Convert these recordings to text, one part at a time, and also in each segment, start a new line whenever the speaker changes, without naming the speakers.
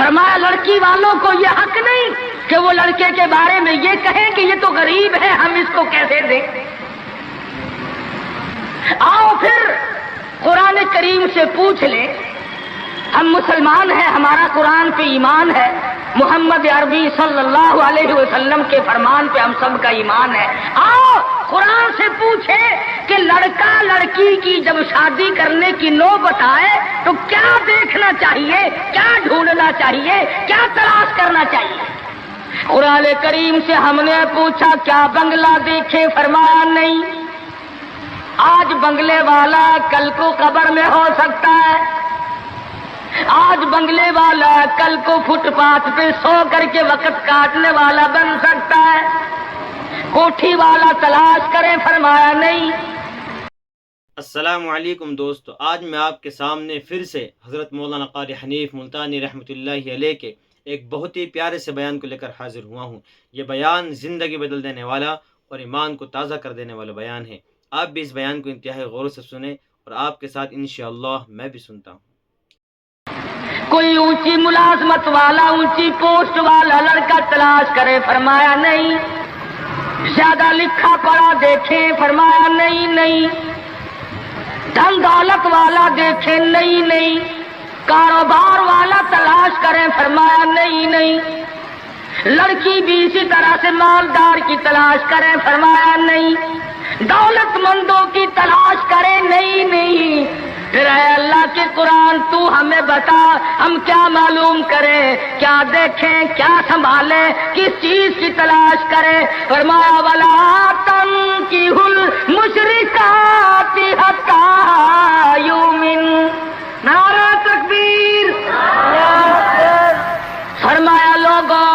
فرمایا لڑکی والوں کو یہ حق نہیں کہ وہ لڑکے کے بارے میں یہ کہیں کہ یہ تو غریب ہے، ہم اس کو کیسے دیں۔ آؤ پھر قرآن کریم سے پوچھ لیں، ہم مسلمان ہیں، ہمارا قرآن پہ ایمان ہے، محمد عربی صلی اللہ علیہ وسلم کے فرمان پہ ہم سب کا ایمان ہے۔ آؤ قرآن سے پوچھیں کہ لڑکا لڑکی کی جب شادی کرنے کی نوبت آئے تو کیا دیکھنا چاہیے، کیا ڈھونڈنا چاہیے، کیا تلاش کرنا چاہیے۔ قرآن کریم سے ہم نے پوچھا کیا بنگلہ دیکھے، فرمایا نہیں۔ آج بنگلے والا کل کو قبر میں ہو سکتا ہے، آج بنگلے والا کل کو فٹ پاتھ پہ سو کر کے وقت کاٹنے والا بن سکتا ہے۔ کوٹھی والا تلاش کریں، فرمایا نہیں۔
السلام علیکم دوستو، آج میں آپ کے سامنے پھر سے حضرت مولانا قاری حنیف ملتانی رحمۃ اللہ علیہ کے ایک بہت ہی پیارے سے بیان کو لے کر حاضر ہوا ہوں۔ یہ بیان زندگی بدل دینے والا اور ایمان کو تازہ کر دینے والا بیان ہے۔ آپ بھی اس بیان کو انتہائی غور سے سنیں اور آپ کے ساتھ انشاءاللہ میں بھی سنتا ہوں۔
کوئی اونچی ملازمت والا، اونچی پوسٹ والا لڑکا تلاش کرے، فرمایا نہیں۔ زیادہ لکھا پڑھا دیکھیں، فرمایا نہیں۔ دھن دولت والا دیکھیں، نہیں۔ کاروبار والا تلاش کریں، فرمایا نہیں۔ لڑکی بھی اسی طرح سے مالدار کی تلاش کریں، فرمایا نہیں۔ دولت مندوں کی تلاش کریں، نہیں۔ پھر اے اللہ کے قرآن تو ہمیں بتا، ہم کیا معلوم کریں، کیا دیکھیں، کیا سنبھالیں، کس چیز کی تلاش کریں۔ فرمایا وَلَا تَنكِحُوا الْمُشْرِكَاتِ حَتَّى يُؤْمِنَ۔ نعرہ تکبیر۔ فرمایا لوگوں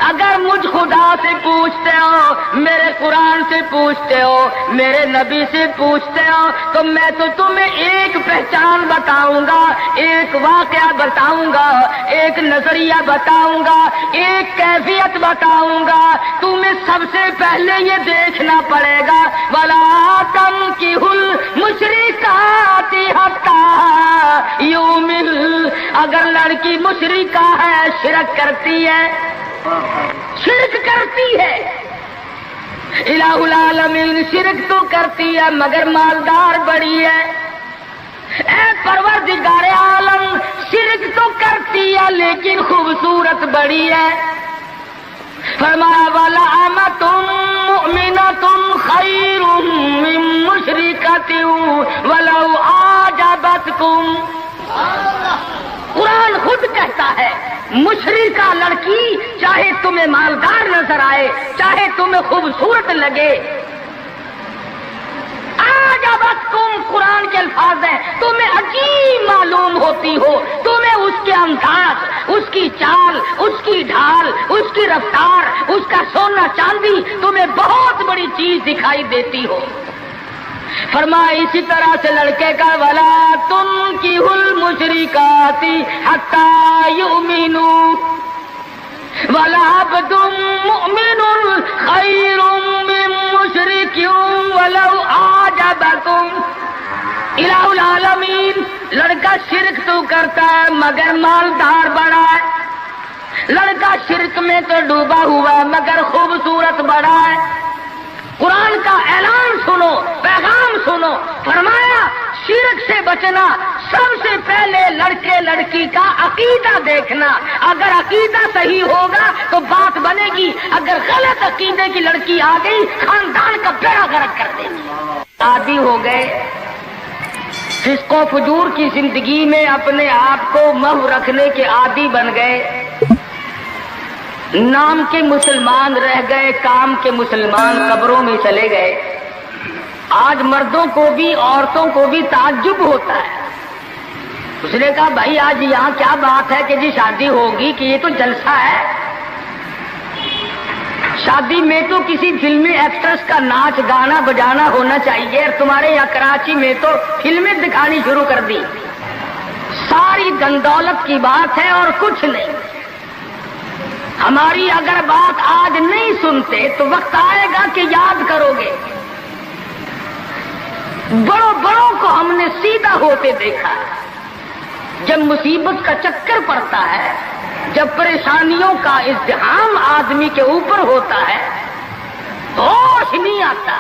اگر مجھ خدا سے پوچھتے ہو، میرے قرآن سے پوچھتے ہو، میرے نبی سے پوچھتے ہو، تو میں تو تمہیں ایک پہچان بتاؤں گا، ایک واقعہ بتاؤں گا، ایک نظریہ بتاؤں گا، ایک کیفیت بتاؤں گا۔ تمہیں سب سے پہلے یہ دیکھنا پڑے گا وَلَا تَنكِحُوا الْمُشْرِكَاتِ حَتَّى يُؤْمِنَ۔ اگر لڑکی مشرکہ ہے، شرک کرتی ہے، الہ العالمین شرک تو کرتی ہے مگر مالدار بڑی ہے۔ اے پروردگار عالم شرک تو کرتی ہے لیکن خوبصورت بڑی ہے۔ فرمایا وَلَأَمَةٌ مُؤْمِنَةٌ خَيْرٌ مِّن مُّشْرِكَةٍ وَلَوْ أَعْجَبَتْكُمْ۔ قرآن خود کہتا ہے مشرکہ لڑکی چاہے تمہیں مالدار نظر آئے، چاہے تمہیں خوبصورت لگے، اعجبتکم قرآن کے الفاظ ہیں، تمہیں عجیب معلوم ہوتی ہو، تمہیں اس کے انداز، اس کی چال، اس کی ڈھال، اس کی رفتار، اس کا سونا چاندی تمہیں بہت بڑی چیز دکھائی دیتی ہو۔ فرمایا اسی طرح سے لڑکے کا وَلَا تُنكِحُوا الْمُشْرِكَاتِ حَتَّى يُؤْمِنُوا وَلَعَبْدٌ مُؤْمِنٌ خَيْرٌ مِّن مُّشْرِكٍ وَلَوْ أَعْجَبَكُمْ۔ الہ العالمین لڑکا شرک تو کرتا ہے مگر مالدار بڑا ہے، لڑکا شرک میں تو ڈوبا ہوا مگر خوبصورت بڑا ہے۔ قرآن کا اعلان سنو، پیغام سنو۔ فرمایا شرک سے بچنا، سب سے پہلے لڑکے لڑکی کا عقیدہ دیکھنا، اگر عقیدہ صحیح ہوگا تو بات بنے گی، اگر غلط عقیدے کی لڑکی آ گئی خاندان کا بیڑا غرق کر دے گی۔ عادی ہو گئے فسق و فجور کی زندگی میں، اپنے آپ کو محو رکھنے کے عادی بن گئے، نام کے مسلمان رہ گئے، کام کے مسلمان قبروں میں چلے گئے۔ آج مردوں کو بھی عورتوں کو بھی تعجب ہوتا ہے۔ اس نے کہا بھائی آج یہاں کیا بات ہے کہ جی شادی ہوگی، کہ یہ تو جلسہ ہے۔ شادی میں تو کسی فلمی ایکٹریس کا ناچ گانا بجانا ہونا چاہیے، اور تمہارے یہاں کراچی میں تو فلمیں دکھانی شروع کر دی۔ ساری دن دولت کی بات ہے اور کچھ نہیں۔ ہماری اگر بات آج نہیں سنتے تو وقت آئے گا کہ یاد کرو گے۔ بڑوں کو ہم نے سیدھا ہوتے دیکھا، جب مصیبت کا چکر پڑتا ہے جب پریشانیوں کا ازدحام آدمی کے اوپر ہوتا ہے ہوش نہیں آتا،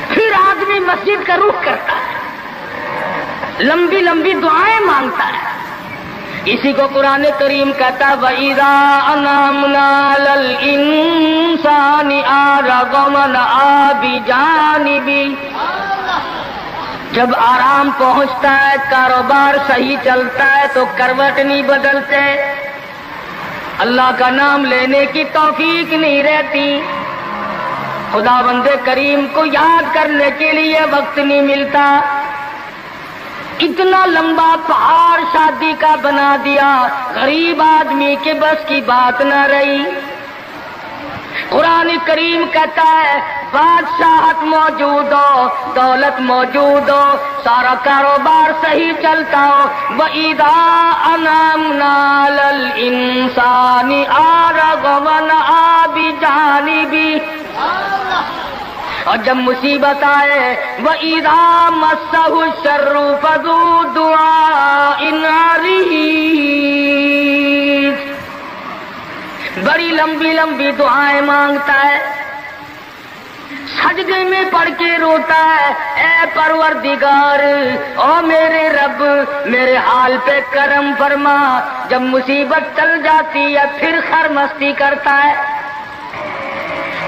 پھر آدمی مسجد کا رخ کرتا ہے، لمبی لمبی دعائیں مانگتا ہے۔ اسی کو قرآن کریم کہتا ہے وَإِذَا أَنْعَمْنَا عَلَى الْإِنسَانِ أَعْرَضَ وَنَأَىٰ بِجَانِبِهِ، جب آرام پہنچتا ہے، کاروبار صحیح چلتا ہے تو کروٹ نہیں بدلتے، اللہ کا نام لینے کی توفیق نہیں رہتی، خدا بند کریم کو یاد کرنے کے لیے وقت نہیں ملتا، اتنا لمبا پہاڑ شادی کا بنا دیا، غریب آدمی کے بس کی بات نہ رہی۔ قرآن کریم کہتا ہے بادشاہت موجود ہو، دولت موجود ہو، سارا کاروبار صحیح چلتا ہو، وَإِذَا أَنْعَمْنَا عَلَى الْإِنسَانِ أَعْرَضَ وَنَأَىٰ بِجَانِبِهِ، اور جب مصیبت آئے وَإِذَا مَسَّهُ الشَّرُّ فَذُو دُعَاءٍ عَرِيضٍ، بڑی لمبی لمبی دعائیں مانگتا ہے، سجدے میں پڑھ کے روتا ہے اے پروردگار، او میرے رب میرے حال پہ کرم فرما، جب مصیبت چل جاتی ہے پھر خرمستی کرتا ہے۔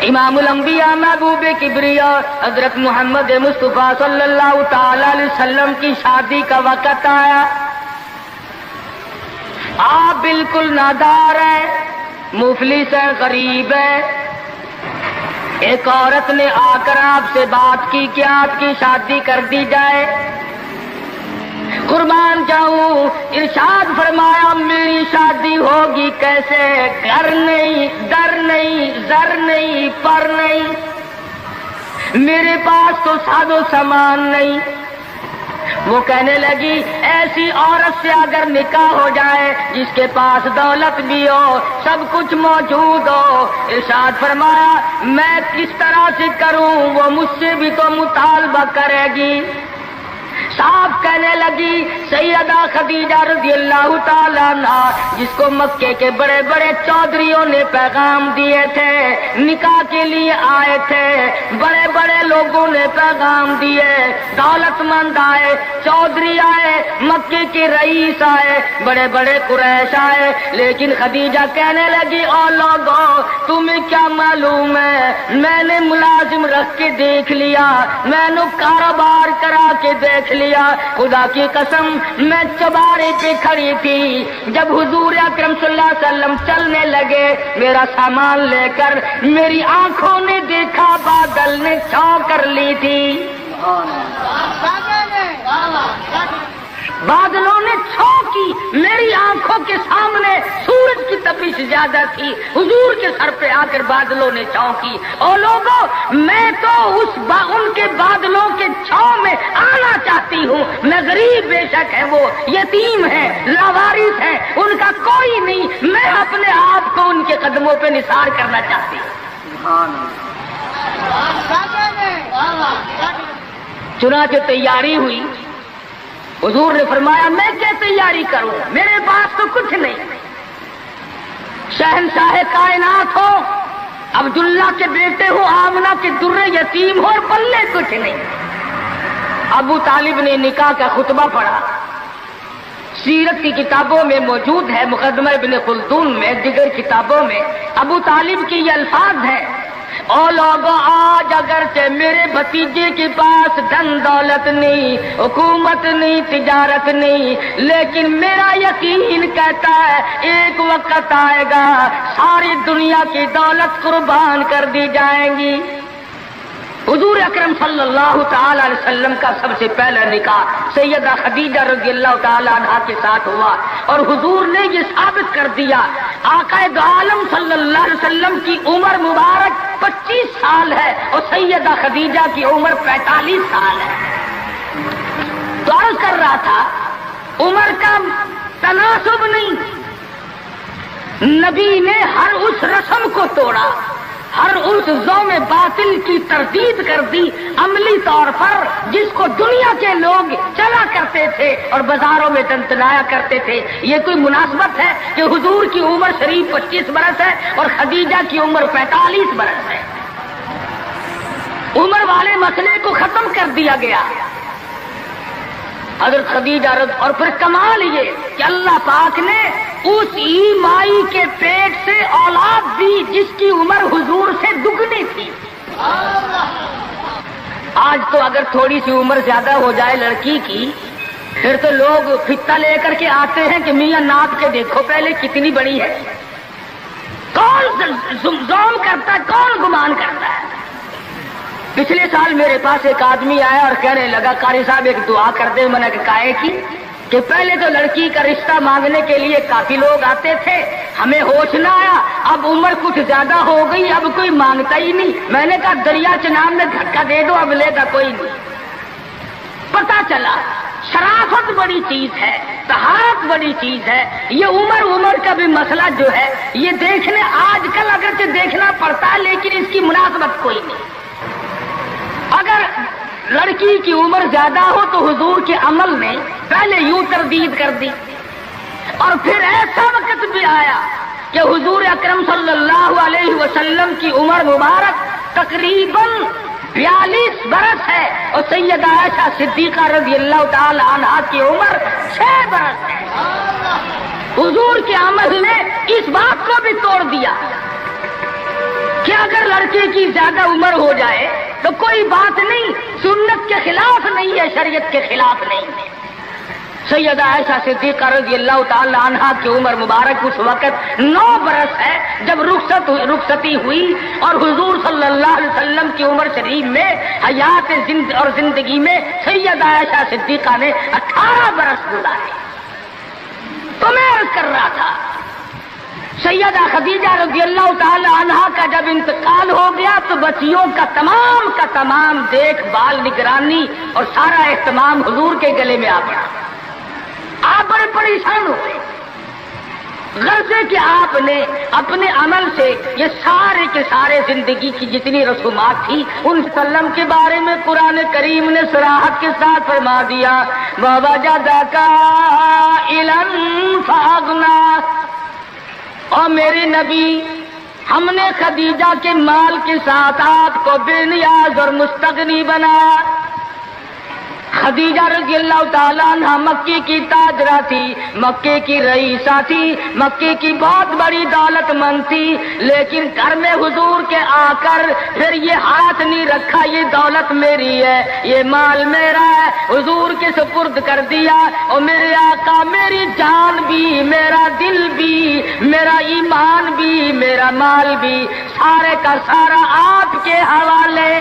امام الانبیاء محبوب کبریا حضرت محمد مصطفیٰ صلی اللہ تعالی علیہ وسلم کی شادی کا وقت آیا، آپ بالکل نادار ہیں، مفلس ہیں، غریب ہیں، ایک عورت نے آ کر آپ سے بات کی کہ آپ کی شادی کر دی جائے، قربان جاؤں، ارشاد فرمایا میری شادی ہوگی کیسے، گھر نہیں، در نہیں، زر نہیں، پر نہیں، میرے پاس تو ساز و سامان نہیں۔ وہ کہنے لگی ایسی عورت سے اگر نکاح ہو جائے جس کے پاس دولت بھی ہو، سب کچھ موجود ہو، ارشاد فرمایا میں کس طرح سے کروں، وہ مجھ سے بھی تو مطالبہ کرے گی۔ صاحب کہنے لگی سیدہ خدیجہ رضی اللہ تعالیٰ عنہا، جس کو مکے کے بڑے بڑے چودھریوں نے پیغام دیے تھے، نکاح کے لیے آئے تھے، بڑے بڑے لوگوں نے پیغام دیے، دولت مند آئے، چودھری آئے، مکے کے رئیس آئے، بڑے بڑے قریش آئے، لیکن خدیجہ کہنے لگی او لوگوں تمہیں کیا معلوم ہے، میں نے ملازم رکھ کے دیکھ لیا، میں نے کاروبار کرا کے دیکھ لیا، خدا کی قسم میں چوبارے پہ کھڑی تھی، جب حضور اکرم صلی اللہ علیہ وسلم چلنے لگے میرا سامان لے کر، میری آنکھوں نے دیکھا بادل نے چھاؤں کر لی تھی، بادلوں نے چھاؤں کی، میری آنکھوں کے سامنے سورج کی تپش زیادہ تھی، حضور کے سر پہ آ کر بادلوں نے چھاؤں کی، اور لوگوں میں تو ان کے بادلوں کے چھاؤں میں آنا چاہتی ہوں، میں غریب بے شک ہے، وہ یتیم ہے، لاوارث ہے، ان کا کوئی نہیں، میں اپنے آپ کو ان کے قدموں پہ نثار کرنا چاہتی ہوں۔ چنانچہ تیاری ہوئی، حضور نے فرمایا میں کیا تیاری کروں، میرے پاس تو کچھ نہیں، شہنشاہ کائنات ہو، عبداللہ کے بیٹے ہو، آمنہ کے درے یتیم ہو، اور پلے کچھ نہیں۔ ابو طالب نے نکاح کا خطبہ پڑھا، سیرت کی کتابوں میں موجود ہے، مقدمہ ابن خلدون میں، دیگر کتابوں میں ابو طالب کی یہ الفاظ ہیں، او لوگوں آج اگرچہ میرے بھتیجے کے پاس دھن دولت نہیں، حکومت نہیں، تجارت نہیں، لیکن میرا یقین کہتا ہے ایک وقت آئے گا ساری دنیا کی دولت قربان کر دی جائیں گی۔ حضور اکرم صلی اللہ تعالی علیہ وسلم کا سب سے پہلا نکاح سیدہ خدیجہ رضی اللہ تعالی عنہا کے ساتھ ہوا، اور حضور نے یہ ثابت کر دیا آقا دو عالم صلی اللہ علیہ وسلم کی عمر مبارک 25 سال ہے اور سیدہ خدیجہ کی عمر 45 سال ہے۔ تو عرض کر رہا تھا عمر کا تناسب نہیں، نبی نے ہر اس رسم کو توڑا، ہر اس ذوم باطل کی تردید کر دی عملی طور پر، جس کو دنیا کے لوگ چلا کرتے تھے اور بازاروں میں تنتنایا کرتے تھے۔ یہ کوئی مناسبت ہے کہ حضور کی عمر شریف 25 برس ہے اور خدیجہ کی عمر 45 برس ہے؟ عمر والے مسئلے کو ختم کر دیا گیا۔ حضرت خدیجہ اور پھر کمال یہ کہ اللہ پاک نے اس مائی کے پیٹ سے اولاد دی جس کی عمر حضور سے دگنی تھی۔ آج تو اگر تھوڑی سی عمر زیادہ ہو جائے لڑکی کی، پھر تو لوگ فتا لے کر کے آتے ہیں کہ میاں ناپ کے دیکھو پہلے کتنی بڑی ہے۔ کون زوم کرتا ہے، کون گمان کرتا ہے؟ پچھلے سال میرے پاس ایک آدمی آیا اور کہنے لگا قاری صاحب ایک دعا کر دے۔ میں نے کہا کی کہ پہلے تو لڑکی کا رشتہ مانگنے کے لیے کافی لوگ آتے تھے، ہمیں ہوش نہ آیا، اب عمر کچھ زیادہ ہو گئی، اب کوئی مانگتا ہی نہیں۔ میں نے کہا دریا چناب میں دھکا دے دو، اب لے گا کوئی نہیں۔ پتا چلا شرافت بڑی چیز ہے، طہارت بڑی چیز ہے۔ یہ عمر کا بھی مسئلہ جو ہے یہ دیکھنے آج کل اگرچہ دیکھنا پڑتا ہے لیکن اس کی مناسبت کوئی نہیں۔ اگر لڑکی کی عمر زیادہ ہو تو حضور کے عمل نے پہلے یوں تردید کر دی، اور پھر ایسا وقت بھی آیا کہ حضور اکرم صلی اللہ علیہ وسلم کی عمر مبارک تقریباً 42 برس ہے اور سیدہ عائشہ صدیقہ رضی اللہ تعالی عنہا کی عمر 6 برس ہے۔ حضور کے عمل نے اس بات کو بھی توڑ دیا کہ اگر لڑکے کی زیادہ عمر ہو جائے تو کوئی بات نہیں، سنت کے خلاف نہیں ہے، شریعت کے خلاف نہیں ہے۔ سیدہ عائشہ صدیقہ رضی اللہ تعالی عنہا کی عمر مبارک اس وقت 9 برس ہے جب رخصتی ہوئی، اور حضور صلی اللہ علیہ وسلم کی عمر شریف میں حیات اور زندگی میں سیدہ عائشہ صدیقہ نے 18 برس گزارے۔ تو میں عرض کر رہا تھا سیدہ خدیجہ رضی اللہ تعالی عنہا کا جب انتقال ہو گیا تو بچیوں کا تمام دیکھ بھال، نگرانی اور سارا اہتمام حضور کے گلے میں آ پڑا۔ آپ بڑے پریشان ہوئے، غرض کہ آپ نے اپنے عمل سے یہ سارے کے سارے زندگی کی جتنی رسومات تھی ان سلم کے بارے میں قرآن کریم نے صراحت کے ساتھ فرما دیا، وَوَجَدَكَ عَائِلًا فَأَغْنَىٰ۔ اور میرے نبی، ہم نے خدیجہ کے مال کے ساتھ آپ کو بے نیاز اور مستغنی بنایا۔ خدیجہ رضی اللہ تعالیٰ عنہ مکے کی تاجرہ تھی، مکے کی رئیسہ تھی، مکے کی بہت بڑی دولت مند تھی، لیکن گھر میں حضور کے آ کر پھر یہ ہاتھ نہیں رکھا یہ دولت میری ہے، یہ مال میرا ہے، حضور کے سپرد کر دیا۔ اور میرے آقا میری جان بھی، میرا دل بھی، میرا ایمان بھی، میرا مال بھی، سارے کا سارا آپ کے حوالے۔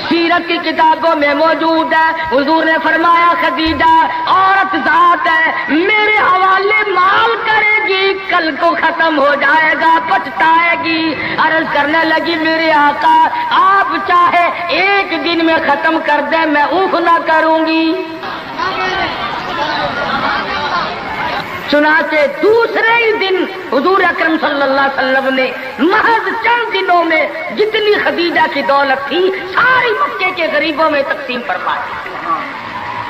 سیرت کی کتابوں میں موجود ہے، حضور نے فرمایا خدیجہ عورت ذات ہے، میرے حوالے مال کرے گی، کل کو ختم ہو جائے گا، پچھتائے گی۔ عرض کرنے لگی میرے آقا آپ چاہے ایک دن میں ختم کر دیں میں اوف نہ کروں گی۔ چنانچہ دوسرے ہی دن حضور اکرم صلی اللہ علیہ وسلم نے محض چند دنوں میں جتنی خدیجہ کی دولت تھی ساری مکے کے غریبوں میں تقسیم فرما دی۔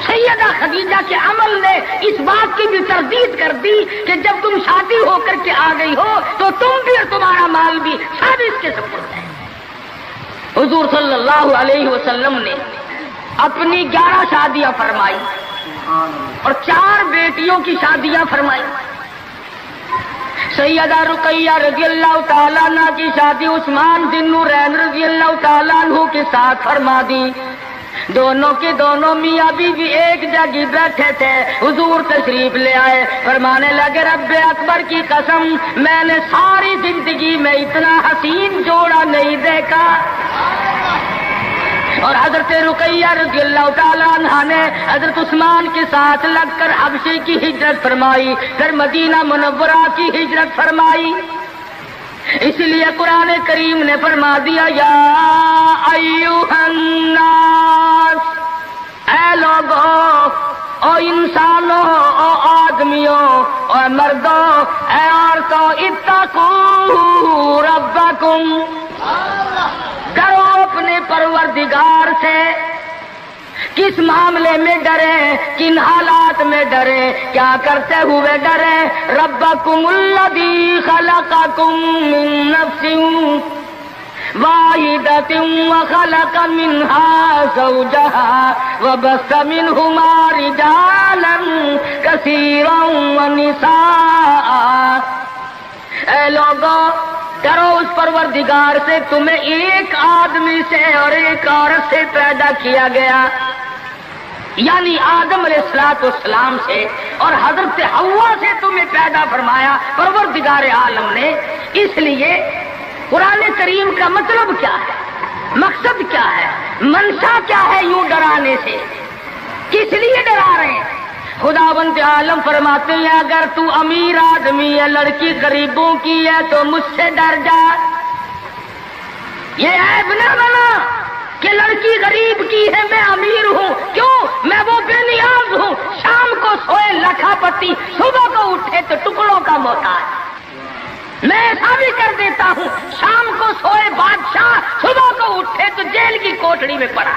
سیدہ خدیجہ کے عمل نے اس بات کی بھی تردید کر دی کہ جب تم شادی ہو کر کے آ گئی ہو تو تم بھی اور تمہارا مال بھی سب اس کے سپرد ہے۔ حضور صلی اللہ علیہ وسلم نے اپنی 11 شادیاں فرمائی اور 4 بیٹیوں کی شادیاں فرمائی۔ سیدہ رقیہ رضی اللہ تعالیٰ عنہ کی شادی عثمان ذی النورین رضی اللہ تعالیٰ عنہ کے ساتھ فرما دی۔ دونوں کے دونوں میاں بیوی ایک جگہ بیٹھے تھے، حضور تشریف لے آئے، فرمانے لگے رب اکبر کی قسم میں نے ساری زندگی میں اتنا حسین جوڑا نہیں دیکھا۔ اور حضرت رقیہ رضی اللہ تعالیٰ عنہ نے حضرت عثمان کے ساتھ لگ کر حبشے کی ہجرت فرمائی، پھر مدینہ منورہ کی ہجرت فرمائی۔ اس لیے قرآن کریم نے فرما دیا یا ایھا الناس، اے لوگوں، او انسانوں، او آدمیوں، او مردوں، اے عورتوں، اتقوا ربکم، ڈرو اپنے پروردگار سے۔ کس معاملے میں ڈرے، کن حالات میں ڈرے، کیا کرتے ہوئے ڈرے؟ ربکم الذی خلقکم من نفس واحدۃ وخلق منها زوجها وبث منهما رجالا كثيرا ونساء۔ اے لوگوں، ڈرو اس پروردگار سے، تمہیں ایک آدمی سے اور ایک عورت سے پیدا کیا گیا، یعنی آدم علیہ السلام سے اور حضرت حوا سے تمہیں پیدا فرمایا پروردگار عالم نے۔ اس لیے قرآن کریم کا مطلب کیا ہے، مقصد کیا ہے، منشا کیا ہے یوں ڈرانے سے، کس لیے ڈرا رہے ہیں؟ خداوند عالم فرماتے ہیں اگر تو امیر آدمی ہے، لڑکی غریبوں کی ہے تو مجھ سے ڈر جا۔ یہ عیب نہ بنا کہ لڑکی غریب کی ہے، میں امیر ہوں، کیوں؟ میں وہ بے نیاز ہوں، شام کو سوئے لکھا پتی، صبح کو اٹھے تو ٹکڑوں کا محتاج۔ میں ایسا بھی کر دیتا ہوں، شام کو سوئے بادشاہ، صبح کو اٹھے تو جیل کی کوٹڑی میں پڑا۔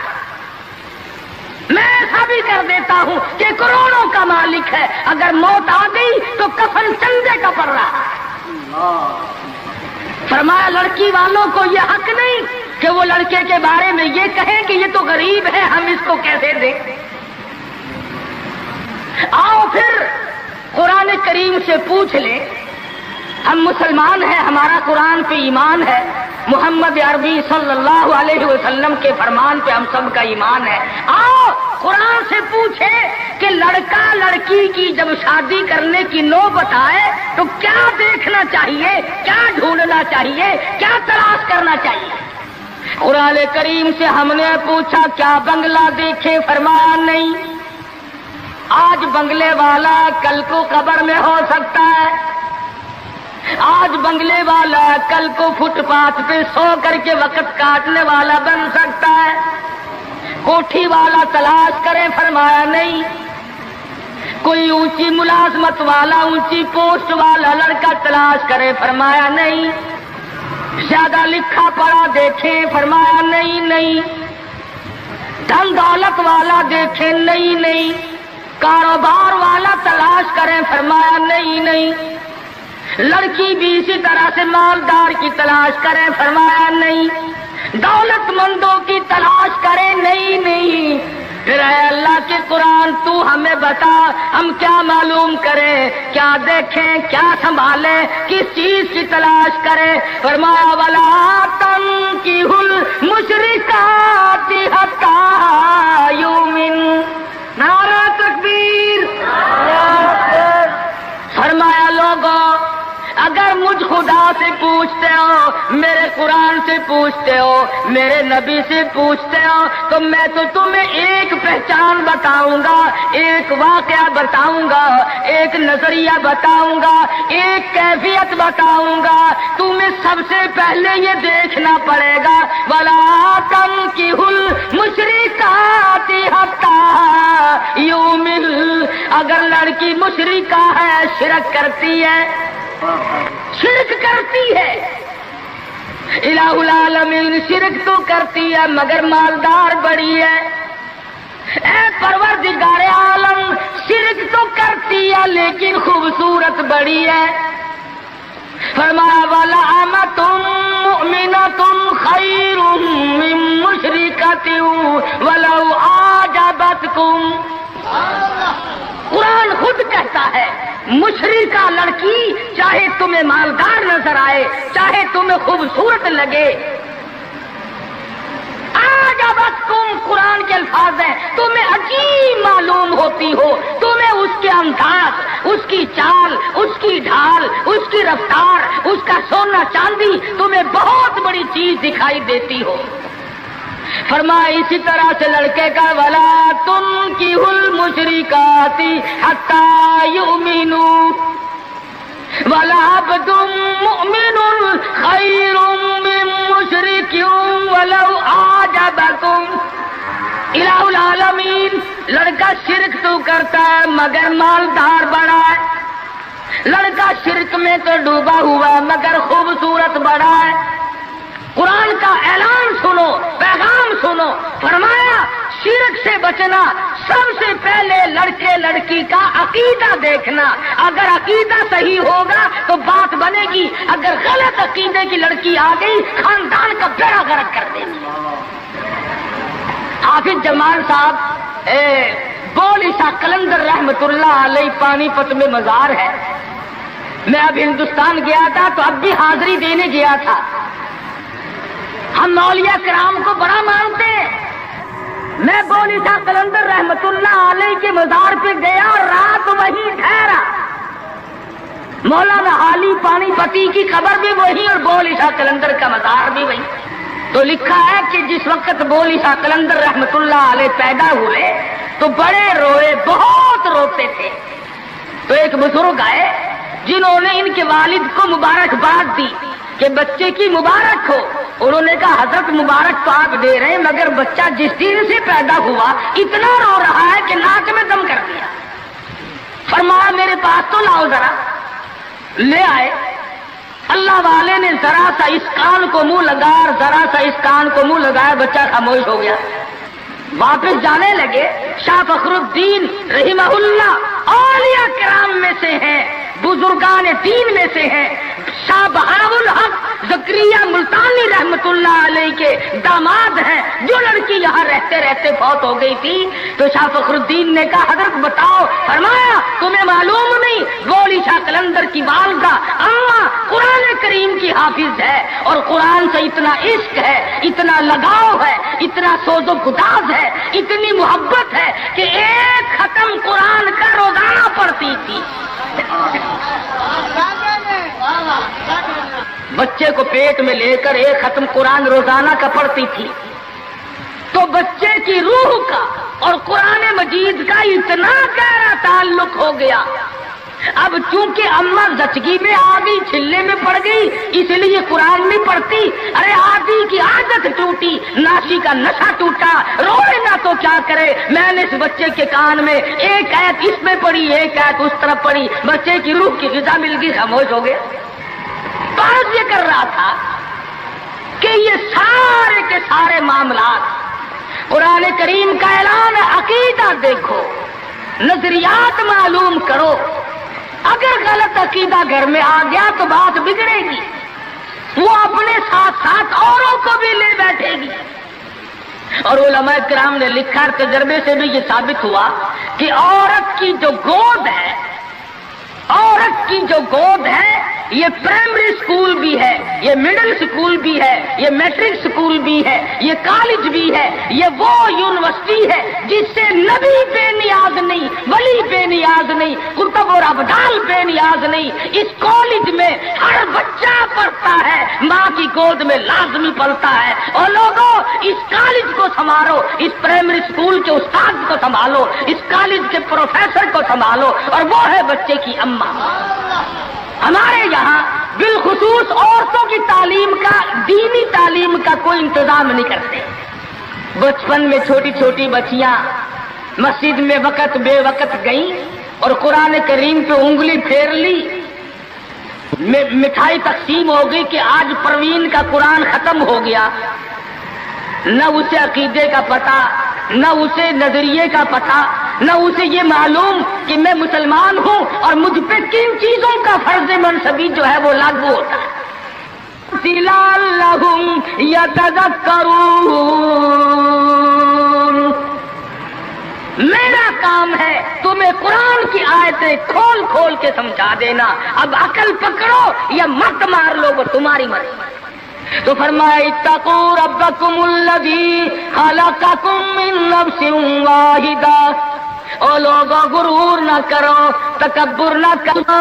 میں ایسا بھی کر دیتا ہوں کہ کروڑوں کا مالک ہے، اگر موت آ گئی تو کفن چندے کا پڑ رہا۔ فرمایا لڑکی والوں کو یہ حق نہیں کہ وہ لڑکے کے بارے میں یہ کہیں کہ یہ تو غریب ہے، ہم اس کو کیسے دیں۔ آؤ پھر قرآن کریم سے پوچھ لیں، ہم مسلمان ہیں، ہمارا قرآن پہ ایمان ہے، محمد عربی صلی اللہ علیہ وسلم کے فرمان پہ ہم سب کا ایمان ہے۔ آؤ قرآن سے پوچھے کہ لڑکا لڑکی کی جب شادی کرنے کی نوبت آئے تو کیا دیکھنا چاہیے، کیا ڈھونڈنا چاہیے، کیا تلاش کرنا چاہیے؟ قرآن کریم سے ہم نے پوچھا کیا بنگلہ دیکھے؟ فرمایا نہیں۔ آج بنگلے والا کل کو قبر میں ہو سکتا ہے، آج بنگلے والا کل کو فٹ پاتھ پہ سو کر کے وقت کاٹنے والا بن سکتا ہے۔ کوٹھی والا تلاش کرے؟ فرمایا نہیں۔ کوئی اونچی ملازمت والا، اونچی پوسٹ والا لڑکا تلاش کرے؟ فرمایا نہیں۔ زیادہ لکھا پڑھا دیکھیں؟ فرمایا نہیں۔ دھن دولت والا دیکھیں؟ نہیں۔ کاروبار والا تلاش کریں؟ فرمایا نہیں۔ لڑکی بھی اسی طرح سے مالدار کی تلاش کریں؟ فرمایا نہیں۔ دولت مندوں کی تلاش کریں؟ نہیں۔ پھر اے اللہ کے قرآن تو ہمیں بتا، ہم کیا معلوم کریں، کیا دیکھیں، کیا سنبھالیں، کس چیز کی تلاش کریں؟ فرمایا وَلَا تَنكِحُوا الْمُشْرِكَاتِ حَتَّىٰ يُؤْمِنَّ۔ نعرہ تکبیر! فرمایا لوگوں اگر مجھ خدا سے پوچھتے ہو، میرے قرآن سے پوچھتے ہو، میرے نبی سے پوچھتے ہو، تو میں تو تمہیں ایک پہچان بتاؤں گا، ایک واقعہ بتاؤں گا، ایک نظریہ بتاؤں گا، ایک کیفیت بتاؤں گا۔ تمہیں سب سے پہلے یہ دیکھنا پڑے گا وَلَا تَنكِحُوا الْمُشْرِكَاتِ حَتَّىٰ يُؤْمِنَّ۔ اگر لڑکی مشرکہ ہے، شرک کرتی ہے، الہ العالمین شرک تو کرتی ہے مگر مالدار بڑی ہے۔ اے پروردگار عالم شرک تو کرتی ہے لیکن خوبصورت بڑی ہے۔ فرمایا وَلَأَمَةٌ مُؤْمِنَةٌ خَيْرٌ مِّن مُشْرِكَةٍ وَلَوْ أَعْجَبَتْكُمْ۔ قرآن خود کہتا ہے مشرکہ لڑکی چاہے تمہیں مالدار نظر آئے، چاہے تمہیں خوبصورت لگے، آجابتکم قرآن کے الفاظ ہیں، تمہیں عجیب معلوم ہوتی ہو، تمہیں اس کے انداز، اس کی چال، اس کی ڈھال، اس کی رفتار، اس کا سونا چاندی تمہیں بہت بڑی چیز دکھائی دیتی ہو۔ فرمایا اسی طرح سے لڑکے کا وَلَا تُنكِحُوا الْمُشْرِكَاتِ حَتَّىٰ يُؤْمِنُوا وَلَعَبْدٌ مُؤْمِنٌ خَيْرٌ مِّن مُّشْرِكٍ وَلَوْ أَعْجَبَكُمْ۔ الہ العالمین لڑکا شرک تو کرتا ہے مگر مالدار بڑا ہے، لڑکا شرک میں تو ڈوبا ہوا مگر خوبصورت بڑا ہے۔ قرآن کا اعلان سنو، پیغام سنو. فرمایا شرک سے بچنا، سب سے پہلے لڑکے لڑکی کا عقیدہ دیکھنا. اگر عقیدہ صحیح ہوگا تو بات بنے گی، اگر غلط عقیدے کی لڑکی آ گئی خاندان کا بیڑا غرق کر دے گی. حافظ جمال صاحب بولی شاہ قلندر رحمت اللہ علیہ پانی پت میں مزار ہے. میں اب ہندوستان گیا تھا تو اب بھی حاضری دینے گیا تھا. ہم اولیاء کرام کو بڑا مانتے ہیں. میں بولی شاہ قلندر رحمت اللہ علیہ کے مزار پہ گیا اور رات وہیں ٹھہرا. مولانا حالی پانی پتی کی قبر بھی وہی اور بولی شاہ قلندر کا مزار بھی وہی. تو لکھا ہے کہ جس وقت بولی شاہ قلندر رحمت اللہ علیہ پیدا ہوئے تو بڑے روئے، بہت روتے تھے. تو ایک بزرگ آئے جنہوں نے ان کے والد کو مبارکباد دی کہ بچے کی مبارک ہو. انہوں نے کہا حضرت مبارک تو آپ دے رہے ہیں مگر بچہ جس دن سے پیدا ہوا اتنا رو رہا ہے کہ ناک میں دم کر دیا. فرمایا میرے پاس تو لاؤ ذرا. لے آئے. اللہ والے نے ذرا سا اس کان کو منہ لگایا اور ذرا سا اس کان کو منہ لگایا، بچہ خاموش ہو گیا. واپس جانے لگے. شاہ فخر الدین رحمہ اللہ اولیاء کرام میں سے ہیں، بزرگان دین میں سے ہیں. شاہ بہاء الحق زکریا ملتانی رحمت اللہ علیہ کے داماد ہیں. جو لڑکی یہاں رہتے رہتے فوت ہو گئی تھی تو شاہ فخر الدین نے کہا حضرت بتاؤ. فرمایا تمہیں معلوم نہیں بولی شاہ قلندر کی والدہ اماں قرآن کریم کی حافظ ہے اور قرآن سے اتنا عشق ہے، اتنا لگاؤ ہے، اتنا سوز و گداز ہے، اتنی محبت ہے کہ ایک ختم قرآن کا روزانہ پڑھتی تھی. بچے کو پیٹ میں لے کر ایک ختم قرآن روزانہ کا پڑھتی تھی. تو بچے کی روح کا اور قرآن مجید کا اتنا گہرا تعلق ہو گیا. اب چونکہ اماں زچگی میں آ گئی، چھلے میں پڑ گئی، اس لیے قرآن نہیں پڑھتی. ارے آدھی کی عادت ٹوٹی، ناشی کا نشہ ٹوٹا، روئے نہ تو کیا کرے. میں نے اس بچے کے کان میں ایک آیت اس میں پڑھی، ایک آیت اس طرف پڑھی. بچے کی روح کی غذا مل گئی، خاموش ہو گیا. بات یہ کر رہا تھا کہ یہ سارے کے سارے معاملات قرآن کریم کا اعلان ہے. عقیدہ دیکھو، نظریات معلوم کرو. اگر غلط عقیدہ گھر میں آ گیا تو بات بگڑے گی، وہ اپنے ساتھ ساتھ اوروں کو بھی لے بیٹھے گی. اور علماء کرام نے لکھا، تجربے سے بھی یہ ثابت ہوا کہ عورت کی جو گود ہے، عورت کی جو گود ہے یہ پرائمری سکول بھی ہے، یہ مڈل سکول بھی ہے، یہ میٹرک سکول بھی ہے، یہ کالج بھی ہے، یہ وہ یونیورسٹی ہے جس سے نبی بے نیاز نہیں، ولی بے نیاز نہیں، کتب اور ابدال بے نیاز نہیں. اس کالج میں ہر بچہ پڑھتا ہے، ماں کی گود میں لازمی پلتا ہے. اور لوگوں اس کالج کو سنبھالو، اس پرائمری سکول کے استاد کو سنبھالو، اس کالج کے پروفیسر کو سنبھالو، اور وہ ہے بچے کی اماں. ہمارے یہاں بالخصوص عورتوں کی تعلیم کا، دینی تعلیم کا کوئی انتظام نہیں کرتے. بچپن میں چھوٹی چھوٹی بچیاں مسجد میں وقت بے وقت گئیں اور قرآن کریم پہ انگلی پھیر لی. مٹھائی تقسیم ہو گئی کہ آج پروین کا قرآن ختم ہو گیا. نہ اسے عقیدے کا پتہ، نہ اسے نظریے کا پتہ، نہ اسے یہ معلوم کہ میں مسلمان ہوں اور مجھ پہ کن چیزوں کا فرض منصبی جو ہے وہ لاگو ہوتا ہے. لعلہم یتذکرون. میرا کام ہے تمہیں قرآن کی آیتیں کھول کھول کے سمجھا دینا. اب عقل پکڑو یا مت مار لو، وہ تمہاری مرضی. تو فرمایا اتقوا ربکم الذی خلقکم من نفس واحدہ. او لوگوں غرور نہ کرو، تکبر نہ کرو،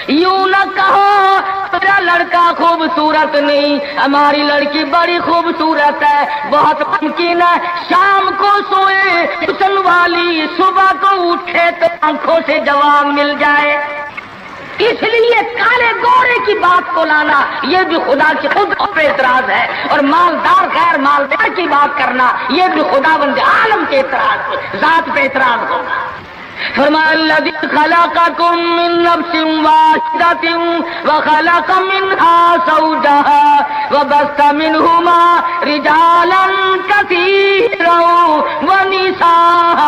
یوں نہ کہو میرا لڑکا خوبصورت نہیں، ہماری لڑکی بڑی خوبصورت ہے، بہت ممکن ہے شام کو سوئے حسن والی صبح کو اٹھے تو آنکھوں سے جواب مل جائے. اس لیے کالے گورے کی بات کو لانا یہ بھی خدا کی خود پہ اعتراض ہے، اور مالدار غیر مالدار کی بات کرنا یہ بھی خدا بند عالم کے اعتراض ذات پہ اعتراض ہوگا. فرمایا الذی خلقکم من نفس واحدۃ وخلق منها زوجها وبث منهما رجالا کثیرا ونساء.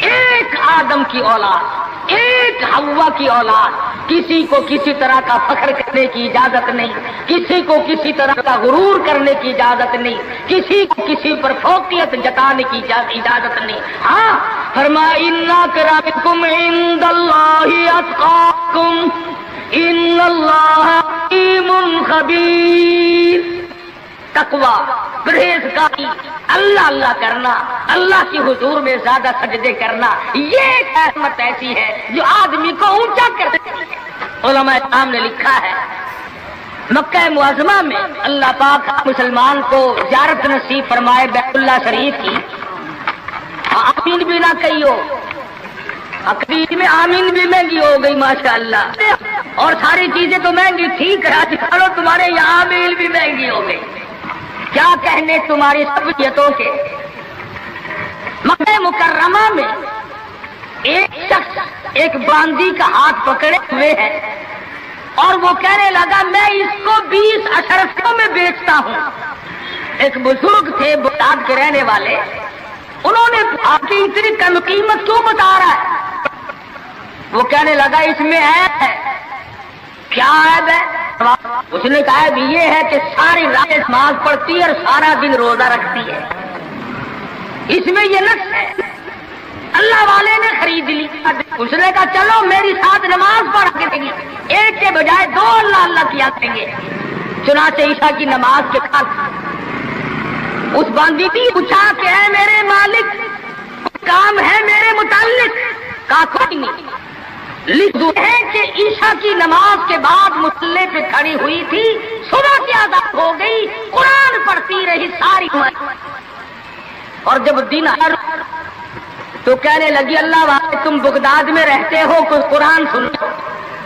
ایک آدم کی اولاد، ایک حوا کی اولاد، کسی کو کسی طرح کا فخر کرنے کی اجازت نہیں، کسی کو کسی طرح کا غرور کرنے کی اجازت نہیں، کسی کو کسی پر فوقیت جتانے کی اجازت نہیں. ہاں فرمایا ان اکرمکم عند اللہ اتقاکم ان اللہ علیم خبیر. تقوی، پرہیزگاری، اللہ اللہ کرنا، اللہ کی حضور میں زیادہ سجدے کرنا، یہ ایک رحمت ایسی ہے جو آدمی کو اونچا کر دیتی ہے. علماء کرام نے لکھا ہے مکہ معظمہ میں اللہ پاک مسلمان کو زیارت نصیب فرمائے بیت اللہ شریف کی. آمین بھی نہ کہی ہو، عقیدے میں آمین بھی مہنگی ہو گئی ماشاءاللہ، اور ساری چیزیں تو مہنگی ٹھیک ہے، چلو تمہارے یہاں آمین بھی مہنگی ہو گئی، کیا کہنے تمہاری سبیتوں کے. مکہ مکرمہ میں ایک شخص ایک باندی کا ہاتھ پکڑے ہوئے ہے اور وہ کہنے لگا میں اس کو 20 اشرفیوں میں بیچتا ہوں. ایک بزرگ تھے بغداد کے رہنے والے، انہوں نے آپ کی اتنی کم قیمت کیوں بتا رہا ہے؟ وہ کہنے لگا اس میں عیب ہے. کیا عیب ہے؟ اس نے کہا عیب یہ ہے کہ ساری رات نماز پڑھتی ہے اور سارا دن روزہ رکھتی ہے، اس میں یہ نقص ہے. اللہ والے نے خرید لی. اس نے کہا چلو میری ساتھ نماز پڑھ کے دیں گے، ایک کے بجائے 2 اللہ اللہ کیا کریں گے. چنانچہ عشاء کی نماز کے بعد اس باندی نے پوچھا کہ اے میرے مالک کام ہے میرے متعلق؟ کہا کوئی نہیں. لکھ دو ہے کہ عشاء کی نماز کے بعد مصلی پہ کھڑی ہوئی تھی، صبح کی آزاد ہو گئی، قرآن پڑھتی رہی ساری عمر، اور جب دن آیا تو کہنے لگی اللہ والے تم بغداد میں رہتے ہو، کچھ قرآن سنو.